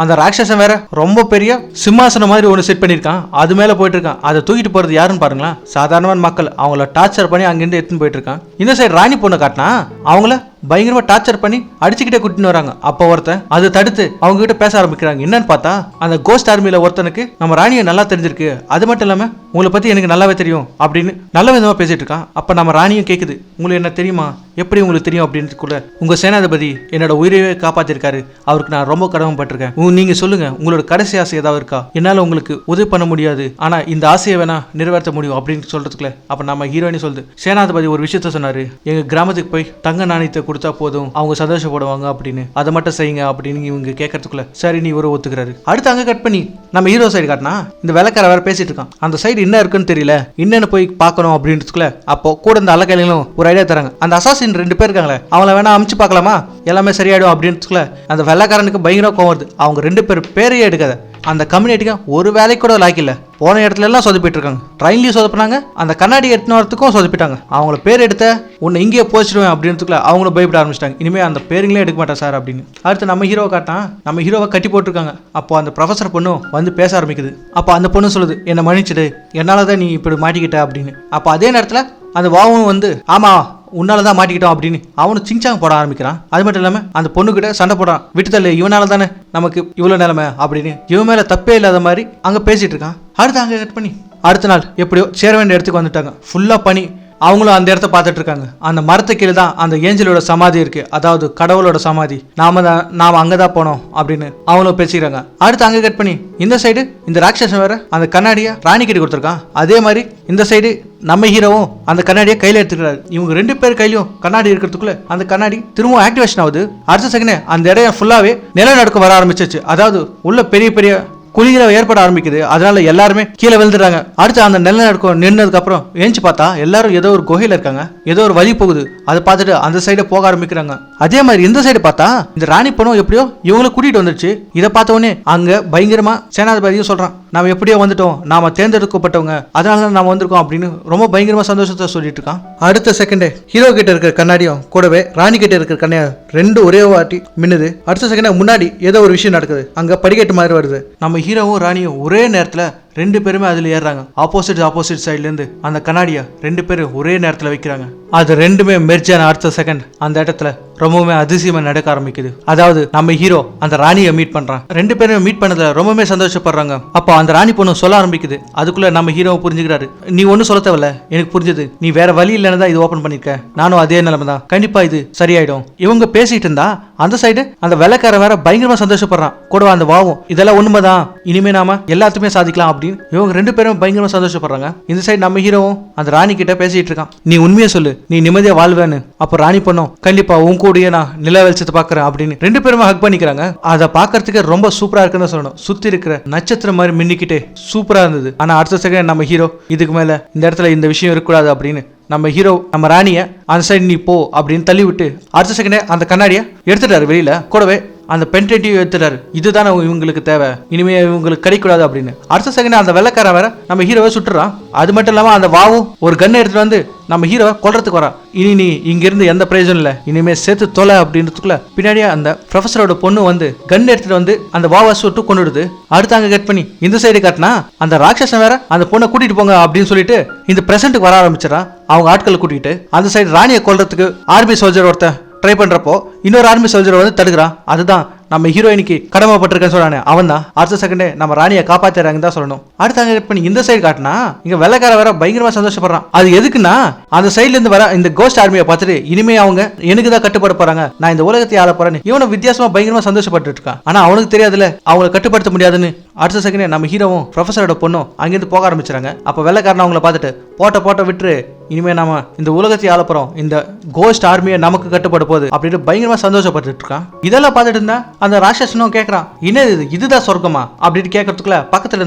அந்த ராட்சசன் வேற ரொம்ப பெரிய சிம்மாசனம் மாதிரி ஒன்று செட் பண்ணியிருக்கான், அது மேலே போயிட்டு இருக்கான். அதை தூக்கிட்டு போறது யாருன்னு பாருங்களா, சாதாரணமான மக்கள். அவங்கள டார்ச்சர் பண்ணி அங்கிருந்து எடுத்துன்னு போயிட்டு இருக்கான். இந்த சைடு ராணி பொண்ணை காட்டினா அவங்கள பயங்கரமா டார்ச்சர் பண்ணி அடிச்சுக்கிட்டே கூட்டின்னு வராங்க. அப்போ ஒருத்தன் அதை தடுத்து அவங்க கிட்ட பேச ஆரம்பிக்கிறாங்க. என்னன்னு பார்த்தா அந்த கோஸ்ட் ஆர்மியில ஒருத்தனுக்கு நம்ம ராணியை நல்லா தெரிஞ்சிருக்கு, அது மட்டும் இல்லாம உங்களை பத்தி எனக்கு நல்லாவே தெரியும் அப்படின்னு நல்ல விதமா பேசிட்டு இருக்கான். அப்ப நம்ம ராணியும் கேக்குது, உங்களுக்கு என்ன தெரியுமா, எப்படி உங்களுக்கு தெரியும் அப்படின்றதுக்குள்ள உங்க சேனாதிபதி என்னோட உயிரையே காப்பாத்திருக்காரு, அவருக்கு நான் ரொம்ப கடமைப்பட்டிருக்கேன், நீங்க சொல்லுங்க உங்களோட கடைசி ஆசை ஏதாவது இருக்கா, என்னால உங்களுக்கு உதவி பண்ண முடியாது ஆனா இந்த ஆசையை வேணா நிறைவேற்ற முடியும் அப்படின்னு சொல்றதுக்குள்ள அப்ப நம்ம ஹீரோயினி சொல்லுது, சேனாதிபதி ஒரு விஷயத்த சொன்னாரு, எங்க கிராமத்துக்கு போய் தங்க நாணயத்தை கொடுத்தா போதும் அவங்க சந்தோஷப்படுவாங்க அப்படின்னு, அதை மட்டும் செய்யுங்க அப்படின்னு இவங்க கேட்கறதுக்குள்ள சரி நீ ஒரு ஒத்துக்கிறாரு. அடுத்து அங்க கட் பண்ணி நம்ம ஹீரோ சைடு காட்டினா இந்த வேலைக்கார வேற பேசிட்டு இருக்கான். அந்த சைடு என்ன இருக்குன்னு தெரியல, என்னன்னு போய் பார்க்கணும் அப்படின்றதுக்குள்ள அப்போ கூட இந்த அலக்கையிலும் ஒரு ஐடியா தராங்க. அந்த அசாசின் 2 பேர் இருக்காங்களே அவங்கள வேணா அமுச்சு பார்க்கலாமா, எல்லாமே சரியாயிடும் அப்படின்றதுக்குள்ள அந்த வெள்ளைக்காரனுக்கு பயங்கர கோவம் வருது. அவங்க 2 பேர் பேரையே எடுக்காத, அந்த கம்யூனிட்டிக்கு ஒரு வேலைக்கு கூட லாக்கில்ல, போன இடத்துல எல்லாம் சொதப்பிட்டு இருக்காங்க, ட்ரெயின்லயும் சொதப்பினாங்க, அந்த கண்ணாடி எடுத்துன்னு வரத்துக்கும் சொதப்பிட்டாங்க, அவங்கள பேர் எடுத்த உன்னை இங்கேயே போச்சிடுவேன் அப்படின்றதுக்குள்ள அவங்களும் பயப்பட ஆரம்பிச்சிட்டாங்க, இனிமே அந்த பேருங்களே எடுக்க மாட்டேன் சார் அப்படின்னு. அடுத்து நம்ம ஹீரோவை காட்டான், நம்ம ஹீரோவை கட்டி போட்டிருக்காங்க. அப்போ அந்த ப்ரொஃபஸர் பொண்ணும் வந்து பேச ஆரம்பிக்குது. அப்போ அந்த பொண்ணு சொல்லுது, என்னை மன்னிச்சிடு, என்னாலதான் நீ இப்படி மாட்டிக்கிட்ட அப்படின்னு. அப்போ அதே நேரத்துல அந்த வாவும் வந்து ஆமா உன்னாலதான் மாட்டிக்கிட்டோம் அப்படின்னு அவனு சிங்சாங் போட ஆரம்பிக்கிறான். அது மட்டும் இல்லாம அந்த பொண்ணுகிட்ட சண்டை போடுறான், விட்டுத்தள்ளு இவனால தானே நமக்கு இவ்வளவு நிலைமை அப்படின்னு. இவன் மேல தப்பே இல்லாத மாதிரி அங்க பேசிட்டு இருக்கான். அடுத்து அங்க கட் பண்ணி அடுத்த நாள் எப்படியோ சேர வேண்டிய இடத்துக்கு வந்துட்டாங்க. ஃபுல்லா பனி, அவங்களும் அந்த இடத்த பார்த்துட்டு இருக்காங்க. அந்த மரத்து கீழே தான் அந்த ஏஞ்சலோட சமாதி இருக்கு, அதாவது கடவுளோட சமாதி, நாம அங்கதான் போனோம் அப்படின்னு அவங்களும் பேசிக்கிறாங்க. அடுத்து அங்க கட் பண்ணி இந்த சைடு இந்த ராட்சசன் வேற அந்த கண்ணாடியை ராணி கிட்ட கொடுத்துருக்கான். அதே மாதிரி இந்த சைடு நம்ம ஹீரோவும் அந்த கண்ணாடியை கையில எடுத்துக்கிறாரு. இவங்க 2 பேர் கையிலும் கண்ணாடி இருக்கிறதுக்குள்ள அந்த கண்ணாடி திரும்ப ஆக்டிவேஷன் ஆகுது. அடுத்த செகண்ட் அந்த இடம் ஃபுல்லாவே நிலநடுக்கம் வர ஆரம்பிச்சிச்சு, அதாவது உள்ள பெரிய பெரிய குழிகளை ஏற்பட ஆரம்பிக்குது. அதனால எல்லாருமே கீழே விழுந்துடுறாங்க. அடுத்து அந்த நிலநடுக்கம் நின்னதுக்கு அப்புறம் ஏஞ்சி பார்த்தா எல்லாரும் ஏதோ ஒரு குகையில இருக்காங்க, ஏதோ ஒரு வழி போகுது, அதை பார்த்துட்டு அந்த சைடு போக ஆரம்பிக்கிறாங்க. அதே மாதிரி இந்த சைடு பார்த்தா இந்த ராணி பொண்ணும் எப்படியோ இவங்களை கூட்டிட்டு வந்துருச்சு. இதை பார்த்த உடனே அங்க பயங்கரமா சேனாதிபதியும் சொல்றான், நாம எப்படியோ வந்துட்டோம், நாம தேர்ந்தெடுக்கப்பட்டவங்க, அதனால நாம வந்திருக்கோம் அப்படின்னு ரொம்ப பயங்கரமா சந்தோஷத்தை சொல்லிட்டு இருக்கான். அடுத்த செகண்ட் ஹீரோ கிட்ட இருக்கிற கண்ணாடியும் கூடவே ராணி கிட்ட இருக்கிற கண்ணாடியும் 2 ஒரே வாட்டி மின்னுது. அடுத்த செகண்ட் முன்னாடி ஏதோ ஒரு விஷயம் நடக்குது, அங்க படிக்கட்டு மாதிரி வருது. நம்ம ஹீரோவும் ராணியும் ஒரே நேரத்துல 2 பேருமே அதுல ஏறாங்க. ஆப்போசிட் சைட்ல இருந்து அந்த கண்ணாடியை 2 பேரும் ஒரே நேரத்துல வைக்கிறாங்க. அது 2மே மெர்ஜான அடுத்த செகண்ட் அந்த இடத்துல ரொம்பவுமே அதிசயமா நடக்க ஆரம்பிக்குது. அதாவது நம்ம ஹீரோ அந்த ராணியை மீட் பண்றான். 2 பேரும் மீட் பண்ணதுல ரொம்பவே சந்தோஷப்படுறாங்க. அப்போ அந்த ராணி பொண்ணு சொல்ல ஆரம்பிக்குது. அதுக்குள்ள நம்ம ஹீரோ புரிஞ்சுக்கிறாரு, நீ ஒன்னும் சொல்ல தேவையில்ல, எனக்கு புரிஞ்சது, நீ வேற வழி இல்லைன்னு தான் இது ஓபன் பண்ணிருக்க, நானும் அதே நிலைமை தான், கண்டிப்பா இது சரியாயிடும். இவங்க பேசிட்டு இருந்தா அந்த சைடு அந்த வெள்ளைக்கார வேற பயங்கரமா சந்தோஷப்படுறான். கூட அந்த வாவும் இதெல்லாம் உண்மைதான், இனிமே நாம எல்லாத்துமே சாதிக்கலாம் அப்படின்னு இவங்க 2 பேரும் பயங்கரமா சந்தோஷப்படுறாங்க. இந்த சைடு நம்ம ஹீரோவும் அந்த ராணி கிட்ட பேசிட்டு இருக்கான், நீ உண்மையை சொல்லு, நீ நிம்மதியா வாழ்வேன்னு. அப்ப ராணி பொண்ணும் கண்டிப்பா உன் கூடயே நான் நில வெளிச்சத்தை பாக்குறேன் அப்படின்னு 2 பேருமே ஹக் பண்ணிக்கிறாங்க. அதை பாக்குறதுக்கு ரொம்ப சூப்பரா இருக்குன்னு சொல்லணும். சுத்தி இருக்கிற நட்சத்திரம் மாதிரி மின்னிக்கிட்டே சூப்பரா இருந்தது. ஆனா அடுத்த செகண்ட் நம்ம ஹீரோ இதுக்கு மேல இந்த இடத்துல இந்த விஷயம் இருக்கக்கூடாது அப்படின்னு நம்ம ஹீரோ நம்ம ராணிய அந்த சைடு நீ போ அப்படின்னு தள்ளி விட்டு அடுத்த செகண்டே அந்த கண்ணாடியை எடுத்துட்டாரு வெளியில. கூடவே அந்த பென்டென்ட்டையும் எடுத்துட்டாரு. இதுதானே இவங்களுக்கு தேவை, இனிமே இவங்களுக்கு கிடைக்கூடாது அப்படின்னு. அடுத்த செகண்ட் அந்த வெள்ளைக்கார வேற நம்ம ஹீரோவை சுட்டுறான். அது மட்டும் இல்லாம அந்த வாவும் ஒரு கன்னை எடுத்துட்டு வந்து நம்ம ஹீரோவை கொல்றதுக்கு வரான். இனி நீ இங்க இருந்து எந்த பிரயோஜனம் இல்ல, இனிமே சேர்த்து தொலை அப்படின்றதுக்குள்ள பின்னாடியே அந்த ப்ரொஃபஸரோட பொண்ணு வந்து கன் எடுத்துட்டு வந்து அந்த வாவை சுட்டு கொண்டுடுது. அடுத்து அங்க கட் பண்ணி இந்த சைடு காட்டினா அந்த ராட்சசன் வேற அந்த பொண்ணை கூட்டிட்டு போங்க அப்படின்னு சொல்லிட்டு இந்த பிரசன்ட்டுக்கு வர ஆரம்பிச்சிடறான். அவங்க ஆட்களை கூட்டிட்டு அந்த சைடு ராணியை கொல்றதுக்கு ஆர்மி சோல்ஜர் ஒருத்தன் ட்ரை பண்றப்போ இன்னொரு ஆர்மி சோல்ஜர் வந்து தடுக்கிறான். அதுதான் நம்ம ஹீரோயினுக்கு கடமைப்பட்டிருக்கேன்னு சொல்றானே அவன் தான். அடுத்த செகண்டே நம்ம ராணியை காப்பாத்துறாங்க தான் சொல்லணும். அடுத்து அங்க கட் பண்ணி இந்த சைடு காட்டினா இங்க வெள்ளைக்கார வேற பயங்கரமா சந்தோஷப்படுறான். அது எதுக்குன்னா அந்த சைட்ல இருந்து வர இந்த கோஸ்ட் ஆர்மியை பார்த்துட்டு இனிமே அவங்க எனக்கு தான் கட்டுப்பட போறாங்க, நான் இந்த உலகத்தை ஆள போறேன்னு இவனை வித்தியாசமா பயங்கரமா சந்தோஷப்பட்டு இருக்கான். ஆனா அவனுக்கு தெரியாதுல அவங்களை கட்டுப்படுத்த முடியாதுன்னு. அடுத்த செகண்ட் நம்ம ஹீரோவும் ப்ரொஃபஸரோட பொண்ணும் அங்கிருந்து போக ஆரம்பிச்சாங்க. அப்ப வெள்ளைக்காரன் அவங்கள பார்த்துட்டு போட்ட விட்டுரு, இனிமே நாம இந்த உலகத்தை ஆள போறோம், இந்த கோஸ்ட் ஆர்மியை நமக்கு கட்டுப்பட போகுது அப்படின்னு பயங்கரமா சந்தோஷப்பட்டு இருக்கான். இதெல்லாம் பார்த்துட்டு இருந்தா அந்த ராட்சசனும் கேட்கறான், என்ன இதுதான் சொர்க்கமா அப்படின்னு கேட்கறதுக்குள்ள பக்கத்துல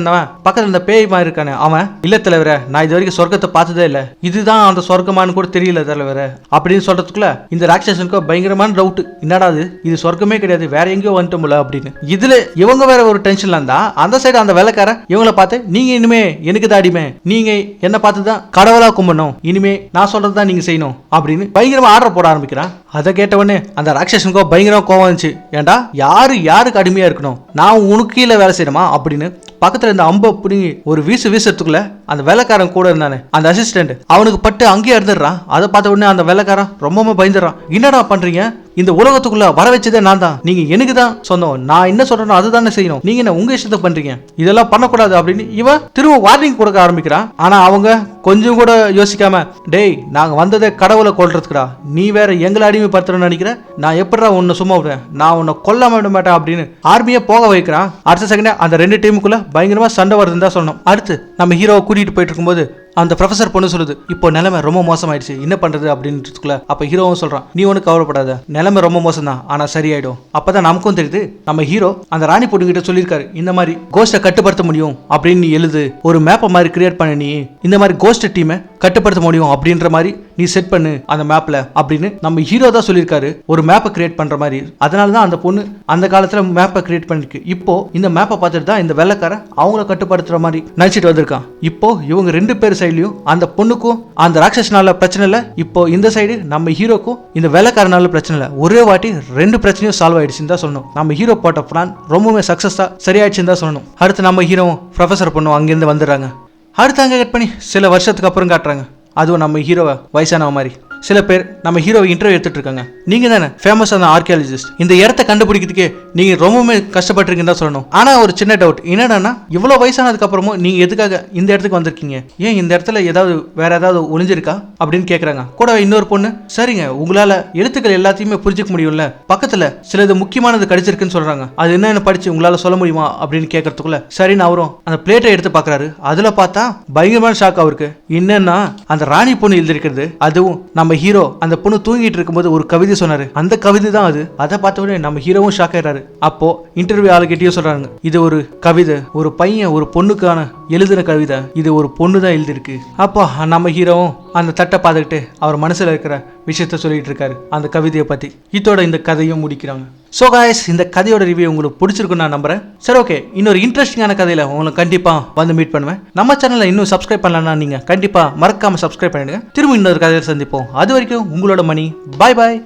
இருந்த பேய் மாதிரி இருக்கானே அவன், இல்ல தலைவர நான் இது வரைக்கும் சொர்க்கத்தை பார்த்ததே இல்ல, இதுதான் அந்த சொர்க்கமானு கூட தெரியல தலைவர அப்படின்னு சொல்றதுக்குள்ள இந்த ராட்சசனுக்கு பயங்கரமான டவுட், என்னடா இது சொர்க்கமே கிடையாது, வேற எங்கேயோ வந்துட்டோம்ல அப்படின்னு. இதுல இவங்க வேற ஒரு டென்ஷன்ல இருந்தா அந்த சைடு அந்த வேலைக்கார இவங்கள பார்த்து, நீங்க இனிமே எனக்கு தான் அடிமை, நீங்க என்ன பார்த்துதான் கடவுளா கும்பிடணும், இனிமே நான் சொல்றதுதான் நீங்க செய்யணும் அப்படின்னு பயங்கரமா ஆர்டர் போட ஆரம்பிக்கிறான். அதை கேட்டவொடனே அந்த ராட்சசனுக்கோ பயங்கரமா கோவம் வந்துச்சு, ஏண்டா யாருக்கு அடிமையா இருக்கணும், நான் உனக்கு கீழே வேலை செய்யணுமா அப்படின்னு பக்கத்துல இருந்த அம்பை பிடிங்கி ஒரு வீசுறதுக்குள்ள அந்த வேலைக்காரன் கூட இருந்தானே அந்த அசிஸ்டன்ட் அவனுக்கு பட்டு அங்கேயே இருந்துடுறான். அதை பார்த்த உடனே அந்த வேலைக்காரன் ரொம்பவே பயந்துடுறான், என்னடா பண்றீங்க, இந்த உலகத்துக்குள்ள வர வச்சதே நான் தான், நீங்க எனக்கு தான் சொந்தம், நான் என்ன சொல்றேனோ அதுதானே செய்யணும், நீங்க என்ன உங்க இஷ்டத்தை பண்றீங்க, இதெல்லாம் பண்ணக்கூடாது அப்படின்னு இவன் திரும்ப வார்னிங் கொடுக்க ஆரம்பிக்கிறான். ஆனா அவங்க கொஞ்சம் கூட யோசிக்காம, டேய் நாங்க வந்ததே கடவுளை கொல்றதுக்குடா, நீ வேற எங்களை அடிமைப்படுத்துறன்னு நினைக்கிற, நான் எப்படிடா உன்னை சும்மா விடுறேன், நான் உன்னை கொல்லாம விட மாட்டேன் அப்படின்னு ஆர்மியை போக வைக்கிறான். அடுத்த செகண்ட் அந்த ரெண்டு டீமுக்குள்ள பயங்கரமா சண்டை வருதுன்னு தான் சொன்னோம். அடுத்து நம்ம ஹீரோவை கூட்டிட்டு போயிட்டு இருக்கும்போது அந்த ப்ரொஃபசர் பொண்ணு சொல்லுது, இப்போ நிலைமை ரொம்ப மோசமாயிடுச்சு, என்ன பண்றது அப்படின்றதுக்குள்ள அப்ப ஹீரோவும் சொல்றான், நீ ஒண்ணு கவலைப்படாத, நிலைமை ரொம்ப மோசம் தான், ஆனா சரியாயிடும். அப்பதான் நமக்கும் தெரியுது நம்ம ஹீரோ அந்த ராணி பொண்ணு கிட்ட சொல்லியிருக்காரு, இந்த மாதிரி கோஸ்ட்டை கட்டுப்படுத்த முடியும் அப்படின்னு நீ எழுது, ஒரு மேப்பை மாதிரி கிரியேட் பண்ண, நீ இந்த மாதிரி கோஸ்ட் டீமை கட்டுப்படுத்த முடியும் அப்படின்ற மாதிரி நீ செட் பண்ணு அந்த மேப்ல அப்படின்னு நம்ம ஹீரோ தான் சொல்லியிருக்காரு, ஒரு மேப்பை கிரியேட் பண்ற மாதிரி. அதனாலதான் அந்த பொண்ணு அந்த காலத்துல மேப்பை கிரியேட் பண்ணிருக்கு. இப்போ இந்த மேப்பை பார்த்துட்டு தான் இந்த வெள்ளைக்காரன் அவங்கள கட்டுப்படுத்துற மாதிரி நினைச்சிட்டு வந்திருக்கான். இப்போ இவங்க ரெண்டு பேர் சைட்லயும் அந்த பொண்ணுக்கும் அந்த ராட்சசனால பிரச்சனை இல்ல, இப்போ இந்த சைடு நம்ம ஹீரோக்கும் இந்த வேலைக்காரனால பிரச்சனை இல்ல, ஒரே வாட்டி ரெண்டு பிரச்சனையும் சால்வ் ஆயிடுச்சுன்னு தான் சொல்லணும். நம்ம ஹீரோ போட்ட பிளான் ரொம்பவே சக்சஸா சரியாயிடுச்சுன்னு தான் சொல்லணும். அடுத்து நம்ம ஹீரோவும் ப்ரொஃபசர் பொண்ணும் அங்கிருந்து வந்துடுறாங்க. அடுத்து அங்கே கட் பண்ணி சில வருஷத்துக்கு அப்புறம் காட்டுறாங்க, அதுவும் நம்ம ஹீரோவை வயசானவ மாதிரி. சில பேர் நம்ம ஹீரோவை இன்டர்வியூ எடுத்துட்டு இருக்காங்க. நீங்க தானே ஃபேமஸான ஆர்கியாலஜிஸ்ட், இந்த இடத்த கண்டுபிடிக்கிறதுக்கே நீங்க ரொம்பவுமே கஷ்டப்பட்டிருக்கீங்கன்னு தான் சொல்லணும். ஆனா ஒரு சின்ன டவுட் என்னன்னா, இவ்வளவு வயசானதுக்கு அப்புறமும் நீங்க எதுக்காக இந்த இடத்துக்கு வந்திருக்கீங்க, ஏன் இந்த இடத்துல வேற ஏதாவது ஒளிஞ்சிருக்கா அப்படின்னு கேக்குறாங்க. கூட இன்னொரு பொண்ணு, சரிங்க உங்களால எழுத்துக்கள் எல்லாத்தையுமே புரிஞ்சுக்க முடியும்ல, பக்கத்துல சிலது முக்கியமானது கிடைச்சிருக்குன்னு சொல்றாங்க, அது என்னன்னு படிச்சு உங்களால சொல்ல முடியுமா அப்படின்னு கேட்கறதுக்குள்ள சரின்னு அவரும் அந்த பிளேட்டை எடுத்து பாக்குறாரு. அதுல பார்த்தா பயங்கரமான ஷாக் அவருக்கு. என்னன்னா அந்த ராணி பொண்ணு எழுதிருக்கிறது, அதுவும் நம்ம ஹீரோ அந்த பொண்ணு தூங்கிட்டு இருக்கும்போது ஒரு கவிதை சொன்னாரு, அந்த கவிதை தான் அது. அதை பார்த்த உடனே நம்ம ஹீரோவும் ஷாக் ஆயிடுறாரு. அப்போ இன்டர்வியூ ஆளுகிட்டயும் சொல்றாங்க, இது ஒரு கவிதை, ஒரு பையன் ஒரு பொண்ணுக்கான எழுதின கவிதை, இது ஒரு பொண்ணு தான் எழுதிருக்கு. அப்போ நம்ம ஹீரோவும் அந்த தட்டை பார்த்துக்கிட்டு அவர் மனசுல இருக்கிற விஷயத்த சொல்லிட்டு இருக்காரு அந்த கவிதையை பத்தி. இதோட இந்த கதையும் முடிக்கிறாங்க. ஸோ காய்ஸ், இந்த கதையோட ரிவ்யூ உங்களுக்கு பிடிச்சிருக்குன்னு நான் நம்புறேன். சரி, ஓகே, இன்னொரு இன்ட்ரெஸ்டிங்கான கதையில உங்களுக்கு கண்டிப்பா வந்து மீட் பண்ணுவேன். நம்ம சேனலை இன்னும் சப்ஸ்கிரைப் பண்ணலன்னா நீங்க கண்டிப்பா மறக்காம சப்ஸ்கிரைப் பண்ணிடுங்க. திரும்ப இன்னொரு கதையில சந்திப்போம். அது வரைக்கும் உங்களோட மணி. பாய் பாய்.